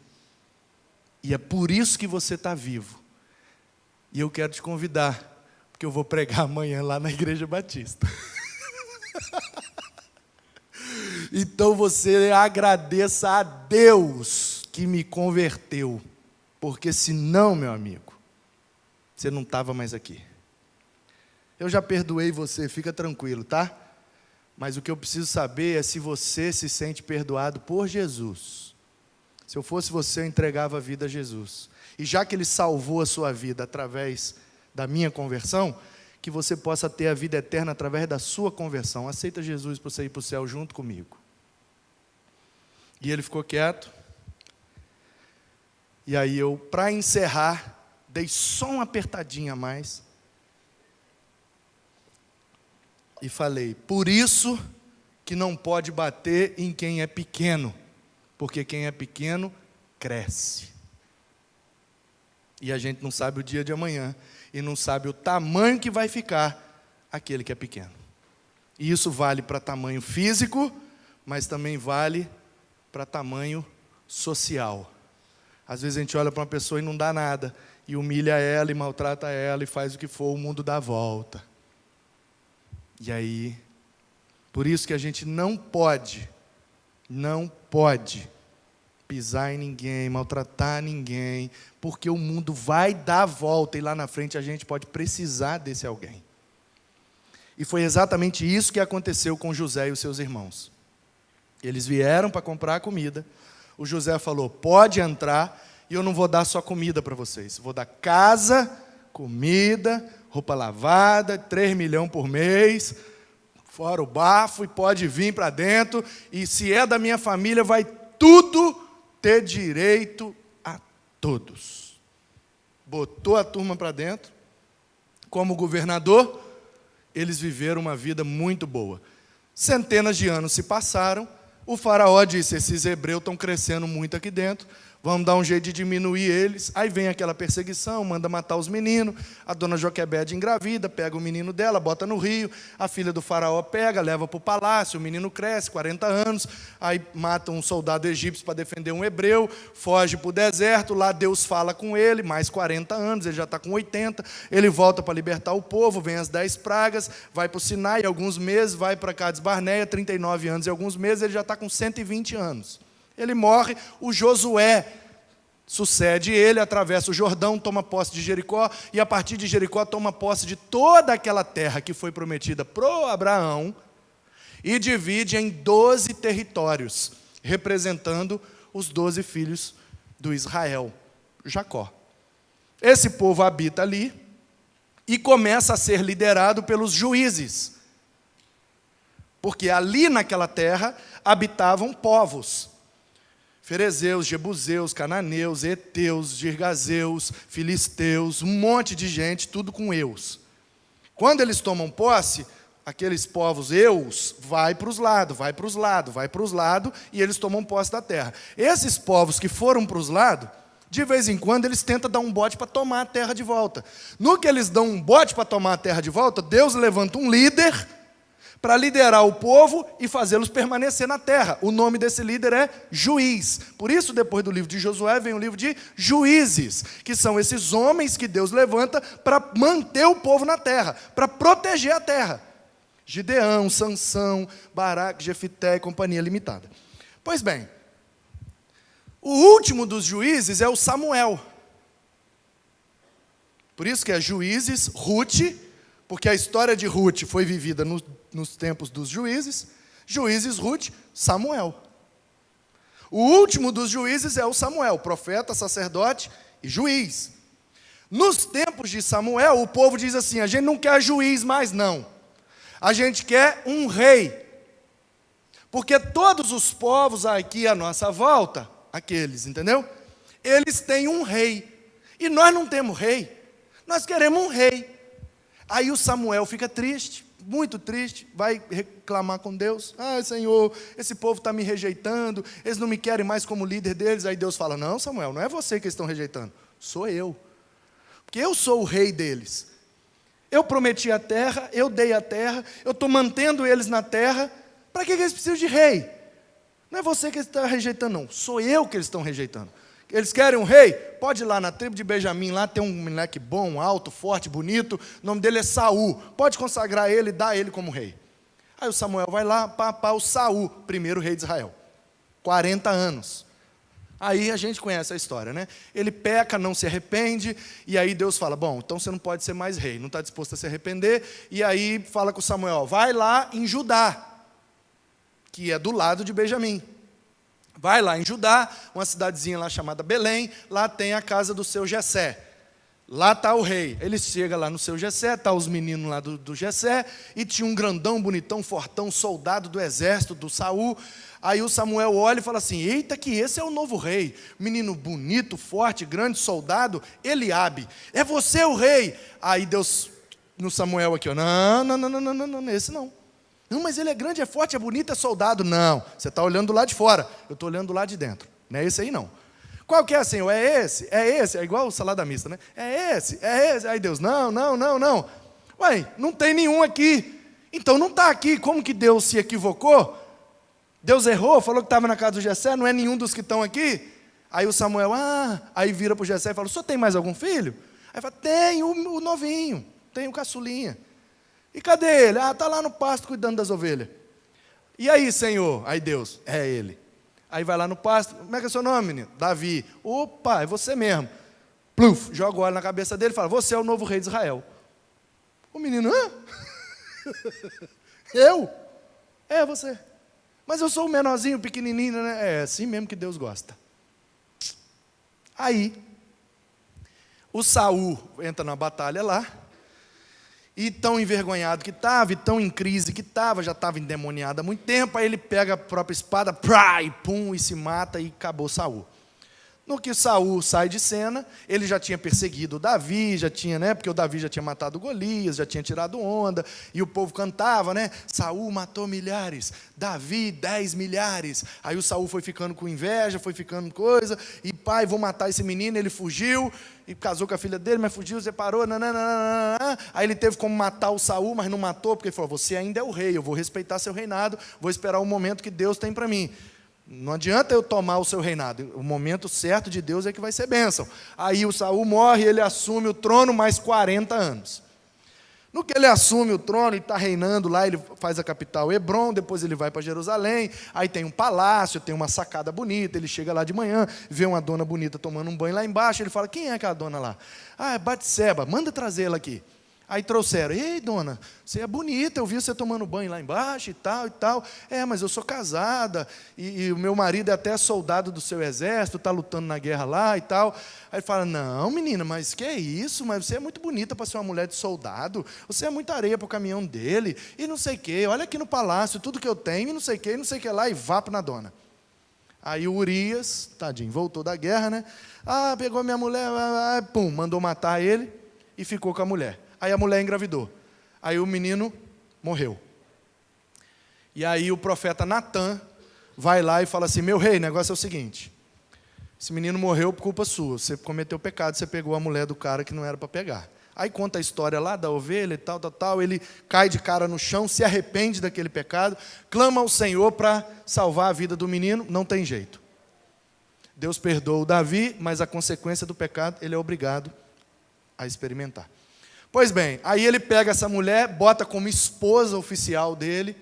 E é por isso que você está vivo. E eu quero te convidar, porque eu vou pregar amanhã lá na Igreja Batista. Então você agradeça a Deus que me converteu. Porque senão, meu amigo, você não estava mais aqui. Eu já perdoei você, fica tranquilo, tá? Mas o que eu preciso saber é se você se sente perdoado por Jesus. Se eu fosse você, eu entregava a vida a Jesus. E já que Ele salvou a sua vida através da minha conversão, que você possa ter a vida eterna através da sua conversão. Aceita Jesus para você ir para o céu junto comigo. E ele ficou quieto. E aí eu, para encerrar, dei só uma apertadinha a mais. E falei, por isso que não pode bater em quem é pequeno. Porque quem é pequeno, cresce. E a gente não sabe o dia de amanhã. E não sabe o tamanho que vai ficar aquele que é pequeno. E isso vale para tamanho físico, mas também vale para tamanho social. Às vezes a gente olha para uma pessoa e não dá nada. E humilha ela, e maltrata ela, e faz o que for, o mundo dá volta. E aí, por isso que a gente não pode pisar em ninguém, maltratar ninguém, porque o mundo vai dar volta e lá na frente a gente pode precisar desse alguém. E foi exatamente isso que aconteceu com José e os seus irmãos. Eles vieram para comprar comida, o José falou, pode entrar, e eu não vou dar só comida para vocês, vou dar casa, comida, roupa lavada, 3 milhões por mês, fora o bafo, e pode vir para dentro, e se é da minha família, vai tudo ter direito a todos. Botou a turma para dentro. Como governador, eles viveram uma vida muito boa. Centenas de anos se passaram. O faraó disse, esses hebreus estão crescendo muito aqui dentro. Vamos dar um jeito de diminuir eles. Aí vem aquela perseguição, manda matar os meninos. A dona Joquebede engravida, pega o menino dela, bota no rio. A filha do faraó pega, leva para o palácio. O menino cresce, 40 anos. Aí mata um soldado egípcio para defender um hebreu. Foge para o deserto. Lá Deus fala com ele, mais 40 anos. Ele já está com 80. Ele volta para libertar o povo. Vem as 10 pragas. Vai para o Sinai, alguns meses. Vai para Cades Barneia, 39 anos e alguns meses. Ele já está com 120 anos. Ele morre, o Josué sucede ele, atravessa o Jordão, toma posse de Jericó, e a partir de Jericó toma posse de toda aquela terra que foi prometida para Abraão, e divide em 12 territórios, representando os 12 filhos do Israel, Jacó. Esse povo habita ali, e começa a ser liderado pelos juízes, porque ali naquela terra habitavam povos, ferezeus, jebuseus, cananeus, heteus, girgazeus, filisteus, um monte de gente, tudo com eus. Quando eles tomam posse, aqueles povos eus, vai para os lados, e eles tomam posse da terra. Esses povos que foram para os lados, de vez em quando eles tentam dar um bote para tomar a terra de volta. No que eles dão um bote para tomar a terra de volta, Deus levanta um líder para liderar o povo e fazê-los permanecer na terra. O nome desse líder é Juiz. Por isso, depois do livro de Josué, vem o livro de Juízes, que são esses homens que Deus levanta para manter o povo na terra, para proteger a terra. Gideão, Sansão, Baraque, Jefité e companhia limitada. Pois bem, o último dos juízes é o Samuel. Por isso que é Juízes, Ruth, porque a história de Ruth foi vivida nos tempos dos juízes. Juízes, Ruth, Samuel. O último dos juízes é o Samuel, profeta, sacerdote e juiz. Nos tempos de Samuel, o povo diz assim: a gente não quer juiz mais não, a gente quer um rei. Porque todos os povos aqui à nossa volta, aqueles, entendeu? Eles têm um rei. E nós não temos rei. Nós queremos um rei. Aí o Samuel fica triste, muito triste, vai reclamar com Deus. Ah, Senhor, esse povo está me rejeitando, eles não me querem mais como líder deles. Aí Deus fala: não, Samuel, não é você que eles estão rejeitando, sou eu. Porque eu sou o rei deles. Eu prometi a terra, eu dei a terra, eu estou mantendo eles na terra. Para que eles precisam de rei? Não é você que está rejeitando, não. Sou eu que eles estão rejeitando. Eles querem um rei? Pode ir lá na tribo de Benjamim, lá tem um moleque bom, alto, forte, bonito. O nome dele é Saul. Pode consagrar ele e dar ele como rei. Aí o Samuel vai lá, o Saul, primeiro rei de Israel. 40 anos. Aí a gente conhece a história, né? Ele peca, não se arrepende, e aí Deus fala: bom, então você não pode ser mais rei, não está disposto a se arrepender. E aí fala com Samuel: vai lá em Judá, que é do lado de Benjamim. Vai lá em Judá, uma cidadezinha lá chamada Belém, lá tem a casa do seu Jessé. Lá está o rei. Ele chega lá no seu Jessé, está os meninos lá do Jessé, e tinha um grandão, bonitão, fortão, soldado do exército do Saul. Aí o Samuel olha e fala assim: eita, que esse é o novo rei, menino bonito, forte, grande, soldado, Eliabe, é você o rei. Aí Deus, no Samuel aqui, ó, não, esse não. Não, mas ele é grande, é forte, é bonito, é soldado. Não, você está olhando do lado de fora, eu estou olhando do lado de dentro. Não é esse aí não. Qual que é, Senhor? É esse, é igual o salada mista, né? É esse. Aí Deus: não. Ué, não tem nenhum aqui. Então não está aqui. Como que Deus se equivocou? Deus errou, falou que estava na casa do Jessé, não é nenhum dos que estão aqui? Aí o Samuel, aí vira para o Jessé e fala: o senhor tem mais algum filho? Aí fala: tem o novinho, tem o caçulinha. E cadê ele? Está lá no pasto cuidando das ovelhas. E aí, Senhor? Aí Deus: é ele. Aí vai lá no pasto: como é que é o seu nome, menino? Davi. Opa, é você mesmo. Pluf, joga o óleo na cabeça dele e fala: você é o novo rei de Israel. O menino: hã? Eu? É você. Mas eu sou o menorzinho, pequenininho, né? É assim mesmo que Deus gosta. Aí, o Saul entra na batalha lá, e tão envergonhado que estava, e tão em crise que estava, já estava endemoniado há muito tempo. Aí ele pega a própria espada, e pum, e se mata, e acabou Saul. No que Saul sai de cena, ele já tinha perseguido Davi, já tinha, né? Porque o Davi já tinha matado Golias, já tinha tirado onda, e o povo cantava, né? Saul matou milhares, Davi 10 milhares. Aí o Saul foi ficando com inveja, foi ficando coisa, e pai, vou matar esse menino. Ele fugiu, e casou com a filha dele, mas fugiu, separou, nananana. Aí ele teve como matar o Saul, mas não matou, porque ele falou: você ainda é o rei, eu vou respeitar seu reinado, vou esperar o momento que Deus tem para mim. Não adianta eu tomar o seu reinado, o momento certo de Deus é que vai ser bênção. Aí o Saul morre, ele assume o trono mais 40 anos. No que ele assume o trono e está reinando lá, ele faz a capital Hebrom, depois ele vai para Jerusalém, aí tem um palácio, tem uma sacada bonita, ele chega lá de manhã, vê uma dona bonita tomando um banho lá embaixo, ele fala: quem é aquela dona lá? É Batseba, manda trazê-la aqui. Aí trouxeram: ei, dona, você é bonita, eu vi você tomando banho lá embaixo e tal, e tal. É, mas eu sou casada, e o meu marido é até soldado do seu exército, está lutando na guerra lá e tal. Aí fala: não, menina, mas que é isso? Mas você é muito bonita para ser uma mulher de soldado, você é muita areia para o caminhão dele, e não sei o quê, olha aqui no palácio, tudo que eu tenho, e não sei o quê, e não sei o que lá, e vapo na dona. Aí o Urias, tadinho, voltou da guerra, né? Pegou a minha mulher, pum, mandou matar ele, e ficou com a mulher. Aí a mulher engravidou. Aí o menino morreu. E aí o profeta Natã vai lá e fala assim: meu rei, o negócio é o seguinte: esse menino morreu por culpa sua, você cometeu pecado, você pegou a mulher do cara que não era para pegar. Aí conta a história lá da ovelha e tal, ele cai de cara no chão, se arrepende daquele pecado, clama ao Senhor para salvar a vida do menino, não tem jeito. Deus perdoa o Davi, mas a consequência do pecado ele é obrigado a experimentar. Pois bem, aí ele pega essa mulher, bota como esposa oficial dele,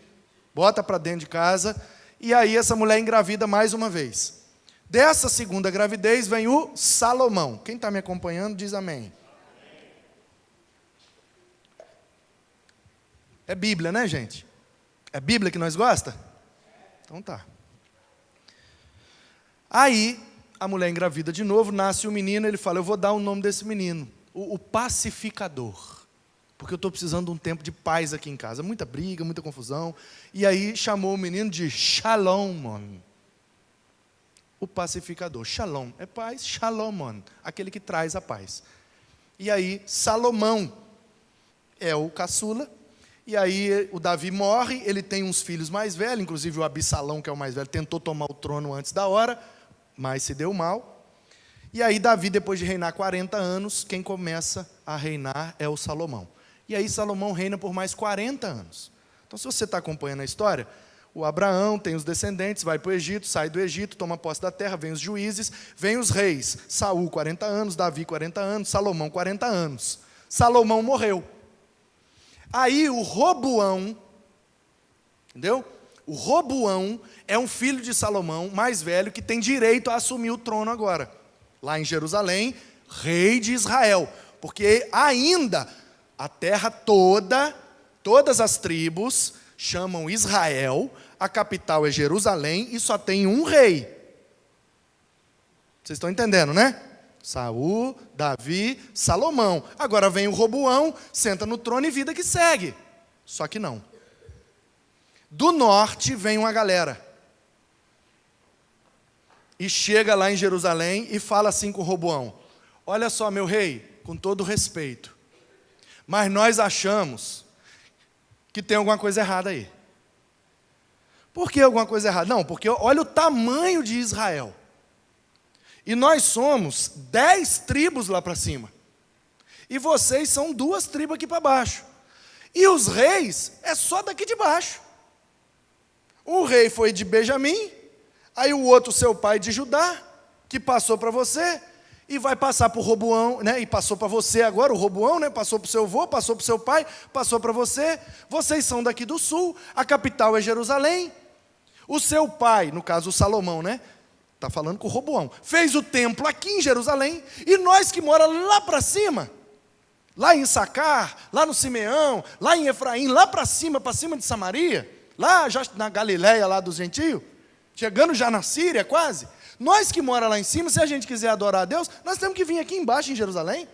bota para dentro de casa, e aí essa mulher engravida mais uma vez. Dessa segunda gravidez vem o Salomão. Quem está me acompanhando diz amém. É Bíblia, né, gente? É Bíblia que nós gosta? Então tá. Aí a mulher engravida de novo, nasce o menino, ele fala: eu vou dar o nome desse menino o pacificador. Porque eu estou precisando de um tempo de paz aqui em casa. Muita briga, muita confusão. E aí chamou o menino de Shalom. O pacificador. Shalom é paz, Shalom, aquele que traz a paz. E aí Salomão é o caçula. E aí o Davi morre, ele tem uns filhos mais velhos, inclusive o Absalão, que é o mais velho, tentou tomar o trono antes da hora, mas se deu mal. E aí Davi, depois de reinar 40 anos, quem começa a reinar é o Salomão. E aí Salomão reina por mais 40 anos. Então, se você está acompanhando a história, o Abraão tem os descendentes, vai para o Egito, sai do Egito, toma posse da terra, vem os juízes, vem os reis. Saul, 40 anos, Davi, 40 anos, Salomão, 40 anos. Salomão morreu. Aí o Roboão, entendeu? O Roboão é um filho de Salomão, mais velho, que tem direito a assumir o trono agora. Lá em Jerusalém, rei de Israel. Porque ainda a terra toda, todas as tribos chamam Israel, a capital é Jerusalém e só tem um rei. Vocês estão entendendo, né? Saul, Davi, Salomão. Agora vem o Roboão, senta no trono e vida que segue. Só que não. Do norte vem uma galera. E chega lá em Jerusalém e fala assim com o Roboão: olha só, meu rei, com todo respeito, mas nós achamos que tem alguma coisa errada aí. Por que alguma coisa errada? Não, porque olha o tamanho de Israel. E nós somos 10 tribos lá para cima. E vocês são 2 tribos aqui para baixo. E os reis é só daqui de baixo. Um rei foi de Benjamim, aí o outro seu pai de Judá, que passou para você, e vai passar para o Roboão, né? E passou para você agora, o Roboão, né? Passou para o seu avô, passou para o seu pai, passou para você. Vocês são daqui do sul, a capital é Jerusalém. O seu pai, no caso o Salomão, né? Está falando com o Roboão, fez o templo aqui em Jerusalém, e nós que moramos lá para cima, lá em Issacar, lá no Simeão, lá em Efraim, lá para cima de Samaria, lá já na Galileia, lá dos gentios, chegando já na Síria quase, nós que moramos lá em cima, se a gente quiser adorar a Deus, nós temos que vir aqui embaixo em Jerusalém.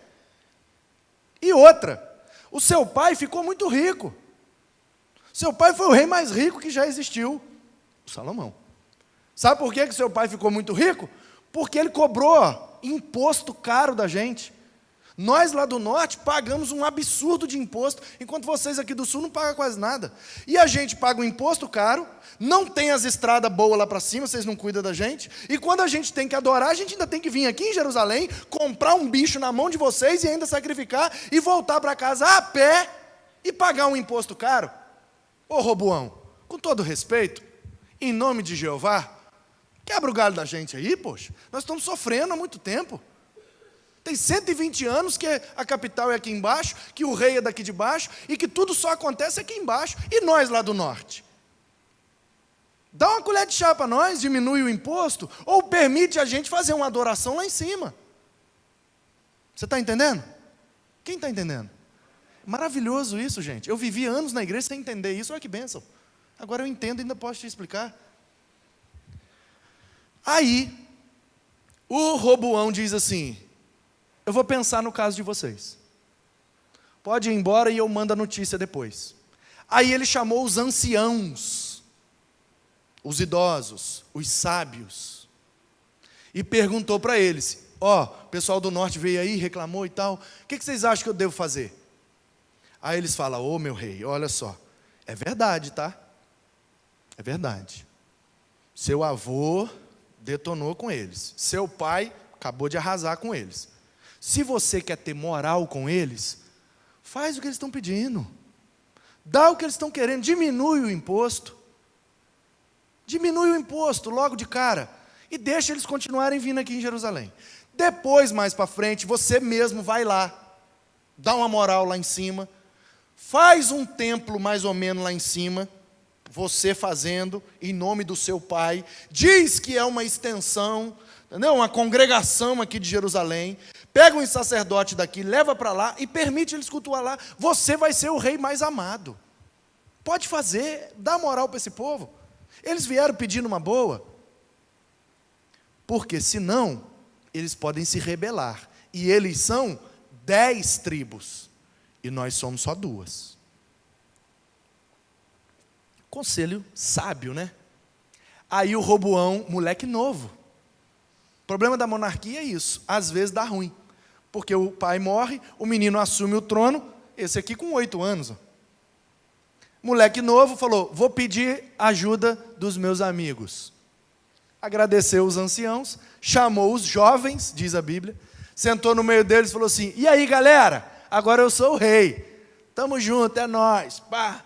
E outra, o seu pai ficou muito rico. Seu pai foi o rei mais rico que já existiu, o Salomão. Sabe por que seu pai ficou muito rico? Porque ele cobrou imposto caro da gente. Nós lá do norte pagamos um absurdo de imposto, enquanto vocês aqui do sul não pagam quase nada. E a gente paga um imposto caro, não tem as estradas boas lá para cima, vocês não cuidam da gente. E quando a gente tem que adorar, a gente ainda tem que vir aqui em Jerusalém, comprar um bicho na mão de vocês e ainda sacrificar e voltar para casa a pé e pagar um imposto caro. Ô Roboão, com todo respeito, em nome de Jeová, quebra o galho da gente aí, poxa. Nós estamos sofrendo há muito tempo. Tem 120 anos que a capital é aqui embaixo, que o rei é daqui de baixo, e que tudo só acontece aqui embaixo. E nós lá do norte? Dá uma colher de chá para nós, diminui o imposto, ou permite a gente fazer uma adoração lá em cima. Você está entendendo? Quem está entendendo? Maravilhoso isso, gente. Eu vivi anos na igreja sem entender isso, olha que bênção. Agora eu entendo e ainda posso te explicar. Aí, o Roboão diz assim: eu vou pensar no caso de vocês. Pode ir embora e eu mando a notícia depois. Aí ele chamou os anciãos, os idosos, os sábios, e perguntou para eles: ó, o pessoal do norte veio aí, reclamou e tal, o que vocês acham que eu devo fazer? Aí eles falam: ô meu rei, olha só, é verdade, tá? É verdade. Seu avô detonou com eles. Seu pai acabou de arrasar com eles. Se você quer ter moral com eles, faz o que eles estão pedindo. Dá o que eles estão querendo. Diminui o imposto. Diminui o imposto logo de cara. E deixa eles continuarem vindo aqui em Jerusalém. Depois, mais para frente, você mesmo vai lá. Dá uma moral lá em cima. Faz um templo mais ou menos lá em cima. Você fazendo, em nome do seu pai, diz que é uma extensão, entendeu? Uma congregação aqui de Jerusalém, pega um sacerdote daqui, leva para lá e permite eles cultuar lá, você vai ser o rei mais amado. Pode fazer, dá moral para esse povo. Eles vieram pedindo uma boa, porque senão, eles podem se rebelar, e eles são 10 tribos, e nós somos só 2. Conselho sábio, né? Aí o Roboão, moleque novo. O problema da monarquia é isso, às vezes dá ruim. Porque o pai morre, o menino assume o trono, esse aqui com 8 anos. Moleque novo falou, vou pedir ajuda dos meus amigos. Agradeceu os anciãos, chamou os jovens, diz a Bíblia, sentou no meio deles e falou assim, e aí galera, agora eu sou o rei, tamo junto, é nóis, pá.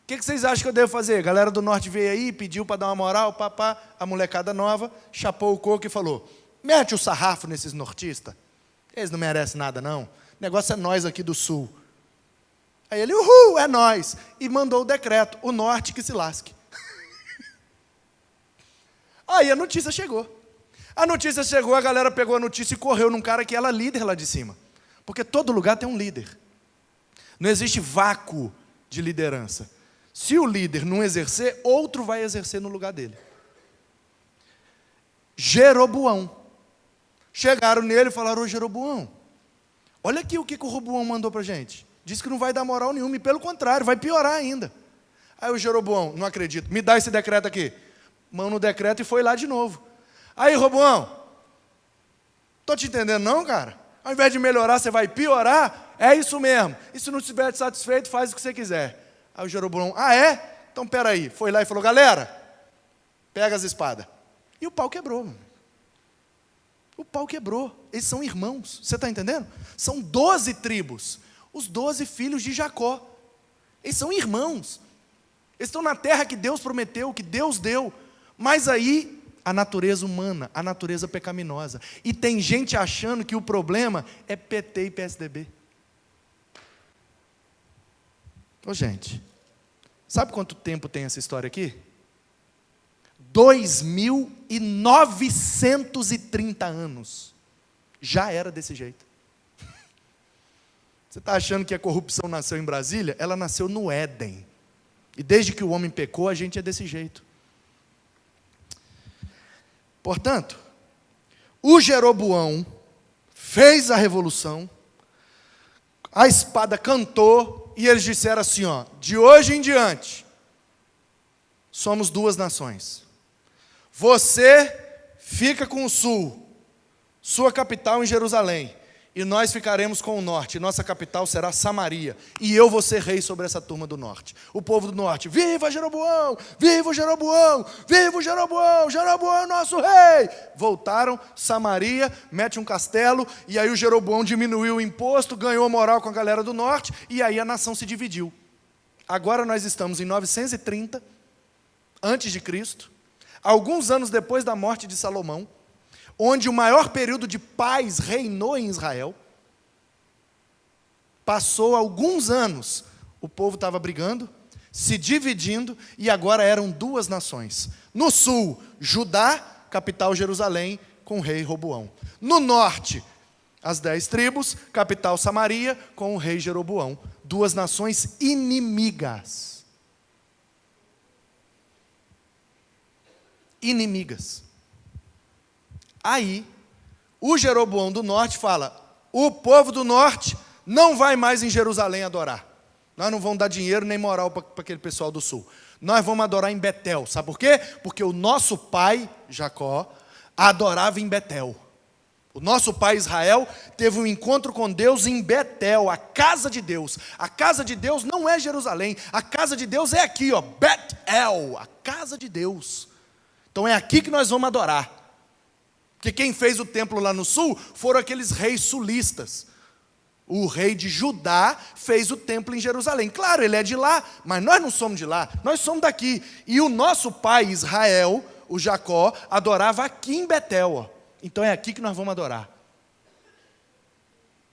O que vocês acham que eu devo fazer? A galera do norte veio aí, pediu para dar uma moral, papá, a molecada nova, chapou o coco e falou, mete o sarrafo nesses nortistas, eles não merecem nada não, o negócio é nós aqui do sul. Aí ele, uhul, é nós, e mandou o decreto, o norte que se lasque. Aí a notícia chegou, a galera pegou a notícia e correu num cara que era líder lá de cima, porque todo lugar tem um líder, não existe vácuo de liderança. Se o líder não exercer, outro vai exercer no lugar dele. Jeroboão. Chegaram nele e falaram, ô Jeroboão, olha aqui o que o Roboão mandou para a gente. Diz que não vai dar moral nenhuma, e pelo contrário, vai piorar ainda. Aí o Jeroboão, não acredito, me dá esse decreto aqui. Mão no decreto e foi lá de novo. Aí Roboão, estou te entendendo não, cara? Ao invés de melhorar, você vai piorar? É isso mesmo. E se não estiver satisfeito, faz o que você quiser. Aí o Jeroboão, ah é? Então peraí. Foi lá e falou, galera, pega as espadas. E o pau quebrou. O pau quebrou. Eles são irmãos. Você está entendendo? São 12 tribos. Os 12 filhos de Jacó. Eles são irmãos. Eles estão na terra que Deus prometeu, que Deus deu. Mas aí, a natureza humana, a natureza pecaminosa. E tem gente achando que o problema é PT e PSDB. Ô gente, sabe quanto tempo tem essa história aqui? 2.930 anos. Já era desse jeito. Você está achando que a corrupção nasceu em Brasília? Ela nasceu no Éden. E desde que o homem pecou, a gente é desse jeito. Portanto, o Jeroboão fez a revolução, a espada cantou, e eles disseram assim, ó, de hoje em diante, somos 2 nações. Você fica com o sul, sua capital em Jerusalém, e nós ficaremos com o norte, e nossa capital será Samaria, e eu vou ser rei sobre essa turma do norte. O povo do norte, viva Jeroboão, viva Jeroboão, viva Jeroboão, Jeroboão é nosso rei. Voltaram, Samaria, mete um castelo, e aí o Jeroboão diminuiu o imposto, ganhou moral com a galera do norte, e aí a nação se dividiu. Agora nós estamos em 930, antes de Cristo, alguns anos depois da morte de Salomão, onde o maior período de paz reinou em Israel. Passou alguns anos, o povo estava brigando, se dividindo, e agora eram 2 nações. No sul, Judá, capital Jerusalém, com o rei Roboão. No norte, as 10 tribos, capital Samaria, com o rei Jeroboão. 2 nações inimigas. Inimigas. Aí, o Jeroboão do norte fala, o povo do norte não vai mais em Jerusalém adorar. Nós não vamos dar dinheiro nem moral para aquele pessoal do sul. Nós vamos adorar em Betel. Sabe por quê? Porque o nosso pai, Jacó, adorava em Betel. O nosso pai Israel teve um encontro com Deus em Betel, a casa de Deus. A casa de Deus não é Jerusalém, a casa de Deus é aqui, ó, Betel, a casa de Deus. Então é aqui que nós vamos adorar. Porque quem fez o templo lá no sul foram aqueles reis sulistas. O rei de Judá fez o templo em Jerusalém. Claro, ele é de lá, mas nós não somos de lá, nós somos daqui. E o nosso pai Israel, o Jacó, adorava aqui em Betel. Ó. Então é aqui que nós vamos adorar.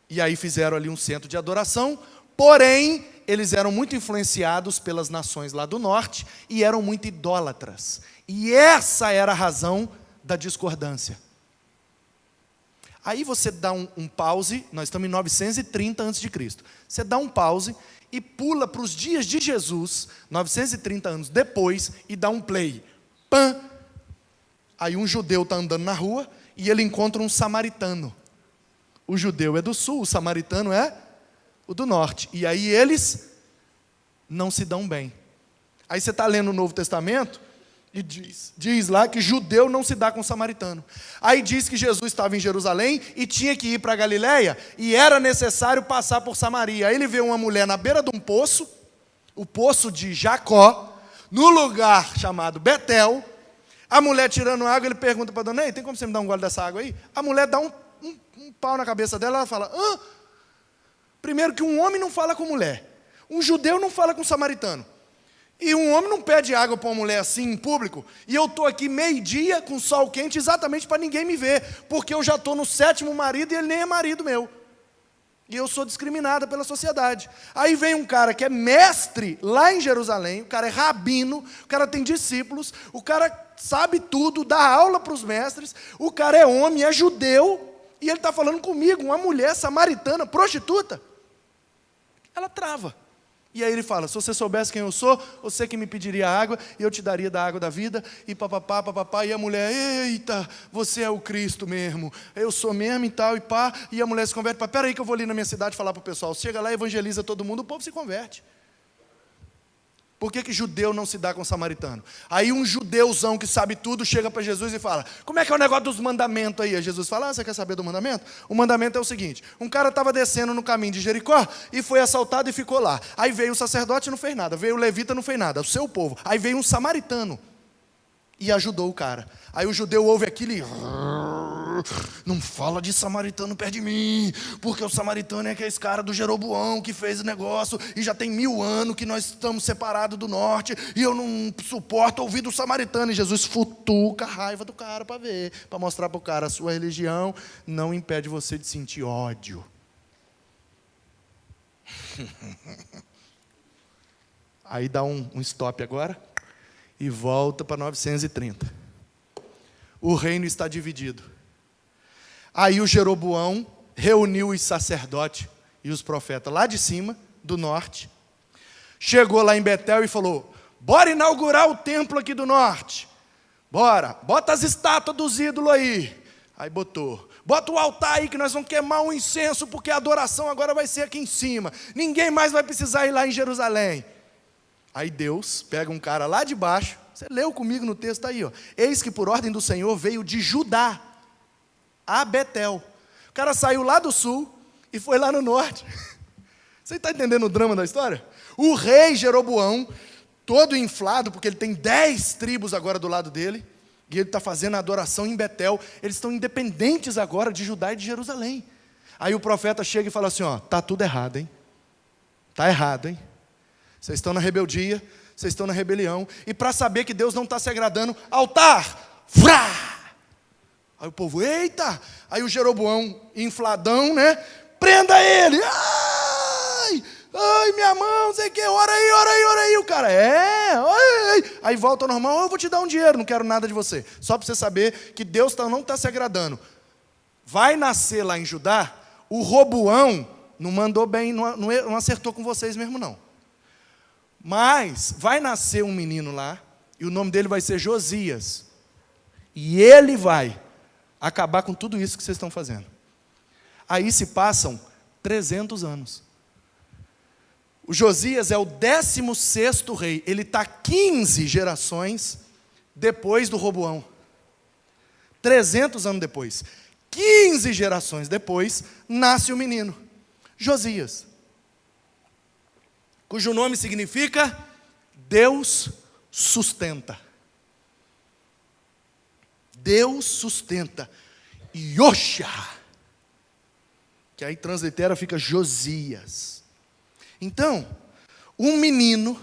E aí fizeram ali um centro de adoração, porém, eles eram muito influenciados pelas nações lá do norte e eram muito idólatras. E essa era a razão da discordância. Aí você dá um pause, nós estamos em 930 a.C. Você dá um pause e pula para os dias de Jesus, 930 anos depois, e dá um play. Pã! Aí um judeu está andando na rua e ele encontra um samaritano. O judeu é do sul, o samaritano é o do norte. E aí eles não se dão bem. Aí você está lendo o Novo Testamento e diz lá que judeu não se dá com samaritano. Aí diz que Jesus estava em Jerusalém e tinha que ir para Galiléia e era necessário passar por Samaria. Aí ele vê uma mulher na beira de um poço, o poço de Jacó, no lugar chamado Betel. A mulher tirando água, ele pergunta para a dona: ei, tem como você me dar um gole dessa água aí? A mulher dá um pau na cabeça dela, ela fala: hã? Primeiro que um homem não fala com mulher, um judeu não fala com samaritano. E um homem não pede água para uma mulher assim em público, e eu estou aqui meio-dia com sol quente exatamente para ninguém me ver, porque eu já estou no 7º marido e ele nem é marido meu. E eu sou discriminada pela sociedade. Aí vem um cara que é mestre lá em Jerusalém, o cara é rabino, o cara tem discípulos, o cara sabe tudo, dá aula para os mestres, o cara é homem, é judeu, e ele está falando comigo, uma mulher samaritana, prostituta. Ela trava. E aí ele fala: se você soubesse quem eu sou, você que me pediria água, e eu te daria da água da vida, e papapá, papapá, e a mulher: eita, você é o Cristo mesmo, eu sou mesmo e tal, e pá, e a mulher se converte. Peraí que eu vou ali na minha cidade falar para o pessoal. Chega lá, evangeliza todo mundo, o povo se converte. Por que judeu não se dá com samaritano? Aí um judeuzão que sabe tudo chega para Jesus e fala: como é que é o negócio dos mandamentos aí? Aí Jesus fala: você quer saber do mandamento? O mandamento é o seguinte: um cara estava descendo no caminho de Jericó e foi assaltado e ficou lá. Aí veio o sacerdote e não fez nada, veio o levita e não fez nada, o seu povo. Aí veio um samaritano e ajudou o cara. Aí o judeu ouve aquilo e: não fala de samaritano perto de mim, porque o samaritano é aquele cara do Jeroboão que fez o negócio, e já tem 1000 anos que nós estamos separados do norte, e eu não suporto ouvir do samaritano. E Jesus futuca a raiva do cara para ver, para mostrar para o cara: a sua religião não impede você de sentir ódio. Aí dá um stop agora e volta para 930. O reino está dividido. Aí o Jeroboão reuniu os sacerdotes e os profetas lá de cima, do norte. Chegou lá em Betel e falou: bora inaugurar o templo aqui do norte. Bora, bota as estátuas dos ídolos aí. Aí botou: bota o altar aí que nós vamos queimar um incenso, porque a adoração agora vai ser aqui em cima. Ninguém mais vai precisar ir lá em Jerusalém. Aí Deus pega um cara lá de baixo. Você leu comigo no texto aí, ó. Eis que por ordem do Senhor veio de Judá a Betel. O cara saiu lá do sul e foi lá no norte. Você está entendendo o drama da história? O rei Jeroboão, todo inflado, porque ele tem 10 tribos agora do lado dele, e ele está fazendo a adoração em Betel. Eles estão independentes agora de Judá e de Jerusalém. Aí o profeta chega e fala assim: ó, tá tudo errado, hein? Tá errado, hein? Vocês estão na rebeldia, vocês estão na rebelião, e para saber que Deus não está se agradando, altar, vrá! Aí o povo: eita! Aí o Jeroboão, infladão, né? Prenda ele! Ai, minha mão, não sei o que, ora aí. O cara: aí volta ao normal: eu vou te dar um dinheiro, não quero nada de você. Só para você saber que Deus não está se agradando. Vai nascer lá em Judá, o Roboão não mandou bem, não acertou com vocês mesmo não. Mas vai nascer um menino lá, e o nome dele vai ser Josias. E ele vai acabar com tudo isso que vocês estão fazendo. Aí se passam 300 anos. O Josias é o 16º rei. Ele está 15 gerações depois do Roboão. 300 anos depois. 15 gerações depois, nasce o menino, Josias. Cujo nome significa Deus sustenta. Deus sustenta. Yosha. Que aí translitera fica Josias. Então, um menino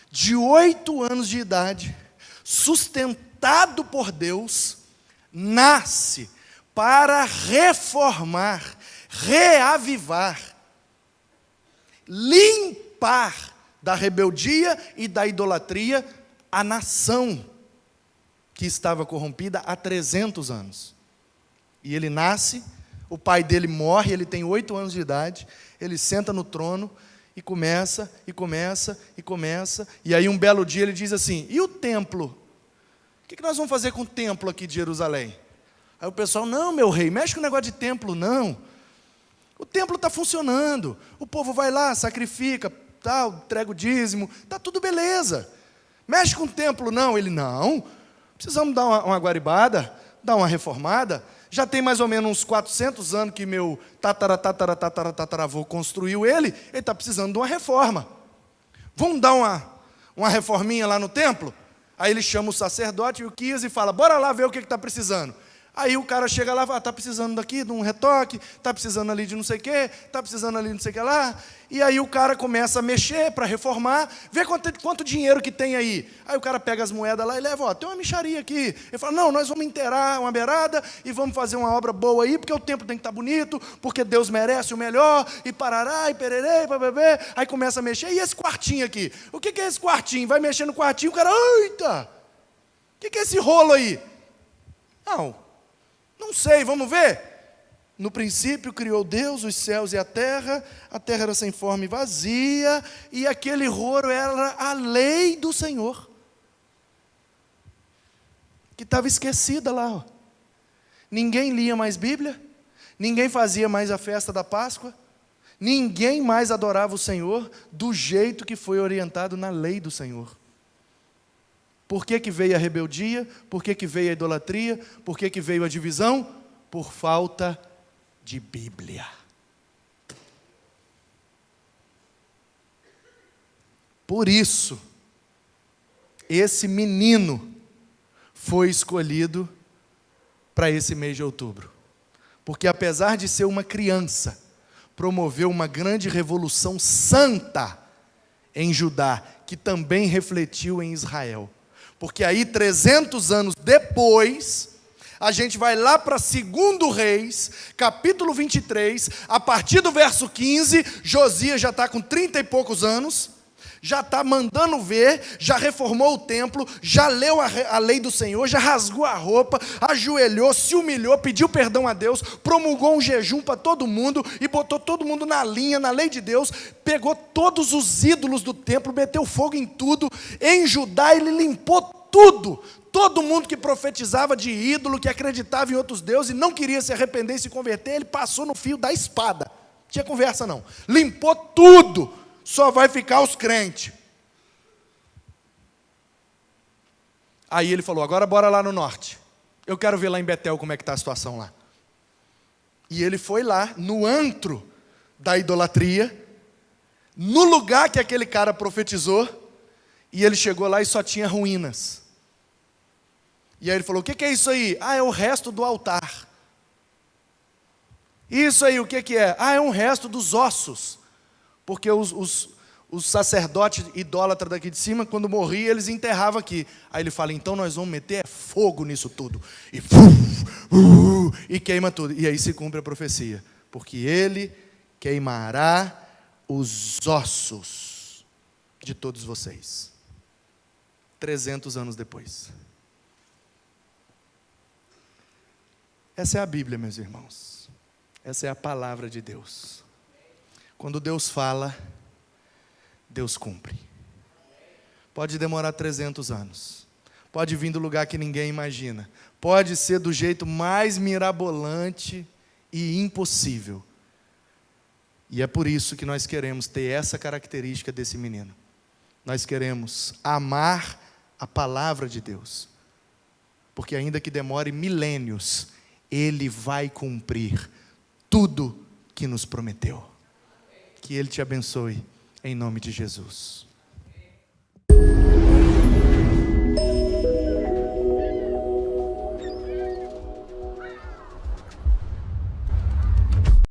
de 8 anos de idade, sustentado por Deus, nasce para reformar, reavivar, limpar da rebeldia e da idolatria a nação que estava corrompida há 300 anos. E ele nasce, o pai dele morre, ele tem 8 anos de idade, ele senta no trono e começa, e aí um belo dia ele diz assim: e o templo? O que nós vamos fazer com o templo aqui de Jerusalém? Aí o pessoal: não, meu rei, mexe com o negócio de templo não. O templo está funcionando, o povo vai lá, sacrifica, tal, entrega o dízimo, está tudo beleza. Mexe com o templo não, ele não, precisamos dar uma guaribada, dar uma reformada. Já tem mais ou menos uns 400 anos que meu tataravô construiu ele está precisando de uma reforma. Vamos dar uma reforminha lá no templo? Aí ele chama o sacerdote e o Quias e fala, bora lá ver o que está precisando. Aí o cara chega lá e fala, está precisando daqui de um retoque, está precisando ali de não sei o quê, está precisando ali de não sei o que lá. E aí o cara começa a mexer para reformar, vê quanto dinheiro que tem aí. Aí o cara pega as moedas lá e leva, tem uma mixaria aqui. Ele fala, não, nós vamos inteirar uma beirada e vamos fazer uma obra boa aí, porque o templo tem que estar bonito, porque Deus merece o melhor, e parará, e pererê, e bababê. Aí começa a mexer, e esse quartinho aqui? O que é esse quartinho? Vai mexer no quartinho, o cara, eita, o que é esse rolo aí? Não sei, vamos ver. No princípio criou Deus os céus e a terra era sem forma e vazia, e aquele rolo era a lei do Senhor, que estava esquecida lá. Ninguém lia mais Bíblia, ninguém fazia mais a festa da Páscoa, ninguém mais adorava o Senhor do jeito que foi orientado na lei do Senhor. Por que veio a rebeldia? Por que veio a idolatria? Por que veio a divisão? Por falta de Bíblia. Por isso, esse menino foi escolhido para esse mês de outubro. Porque apesar de ser uma criança, promoveu uma grande revolução santa em Judá, que também refletiu em Israel. Porque aí 300 anos depois, a gente vai lá para 2 Reis, capítulo 23, a partir do verso 15, Josias já está com 30 e poucos anos, já está mandando ver, já reformou o templo, já leu a lei do Senhor, já rasgou a roupa, ajoelhou, se humilhou, pediu perdão a Deus, promulgou um jejum para todo mundo e botou todo mundo na linha, na lei de Deus, pegou todos os ídolos do templo, meteu fogo em tudo. Em Judá ele limpou tudo. Todo mundo que profetizava de ídolo, que acreditava em outros deuses e não queria se arrepender e se converter, ele passou no fio da espada. Não tinha conversa não. Limpou tudo. Só vai ficar os crentes. Aí ele falou, agora bora lá no norte. Eu quero ver lá em Betel como é que está a situação lá. E ele foi lá, no antro da idolatria, no lugar que aquele cara profetizou, e ele chegou lá e só tinha ruínas. E aí ele falou, o que é isso aí? É o resto do altar. Isso aí, o que é? É um resto dos ossos. Porque os sacerdotes idólatras daqui de cima, quando morriam, eles enterravam aqui. Aí ele fala, então nós vamos meter fogo nisso tudo. E queima tudo. E aí se cumpre a profecia. Porque ele queimará os ossos de todos vocês. 300 anos depois. Essa é a Bíblia, meus irmãos. Essa é a palavra de Deus. Quando Deus fala, Deus cumpre. Pode demorar 300 anos. Pode vir do lugar que ninguém imagina. Pode ser do jeito mais mirabolante e impossível. E é por isso que nós queremos ter essa característica desse menino. Nós queremos amar a palavra de Deus. Porque ainda que demore milênios, Ele vai cumprir tudo que nos prometeu. Que Ele te abençoe, em nome de Jesus.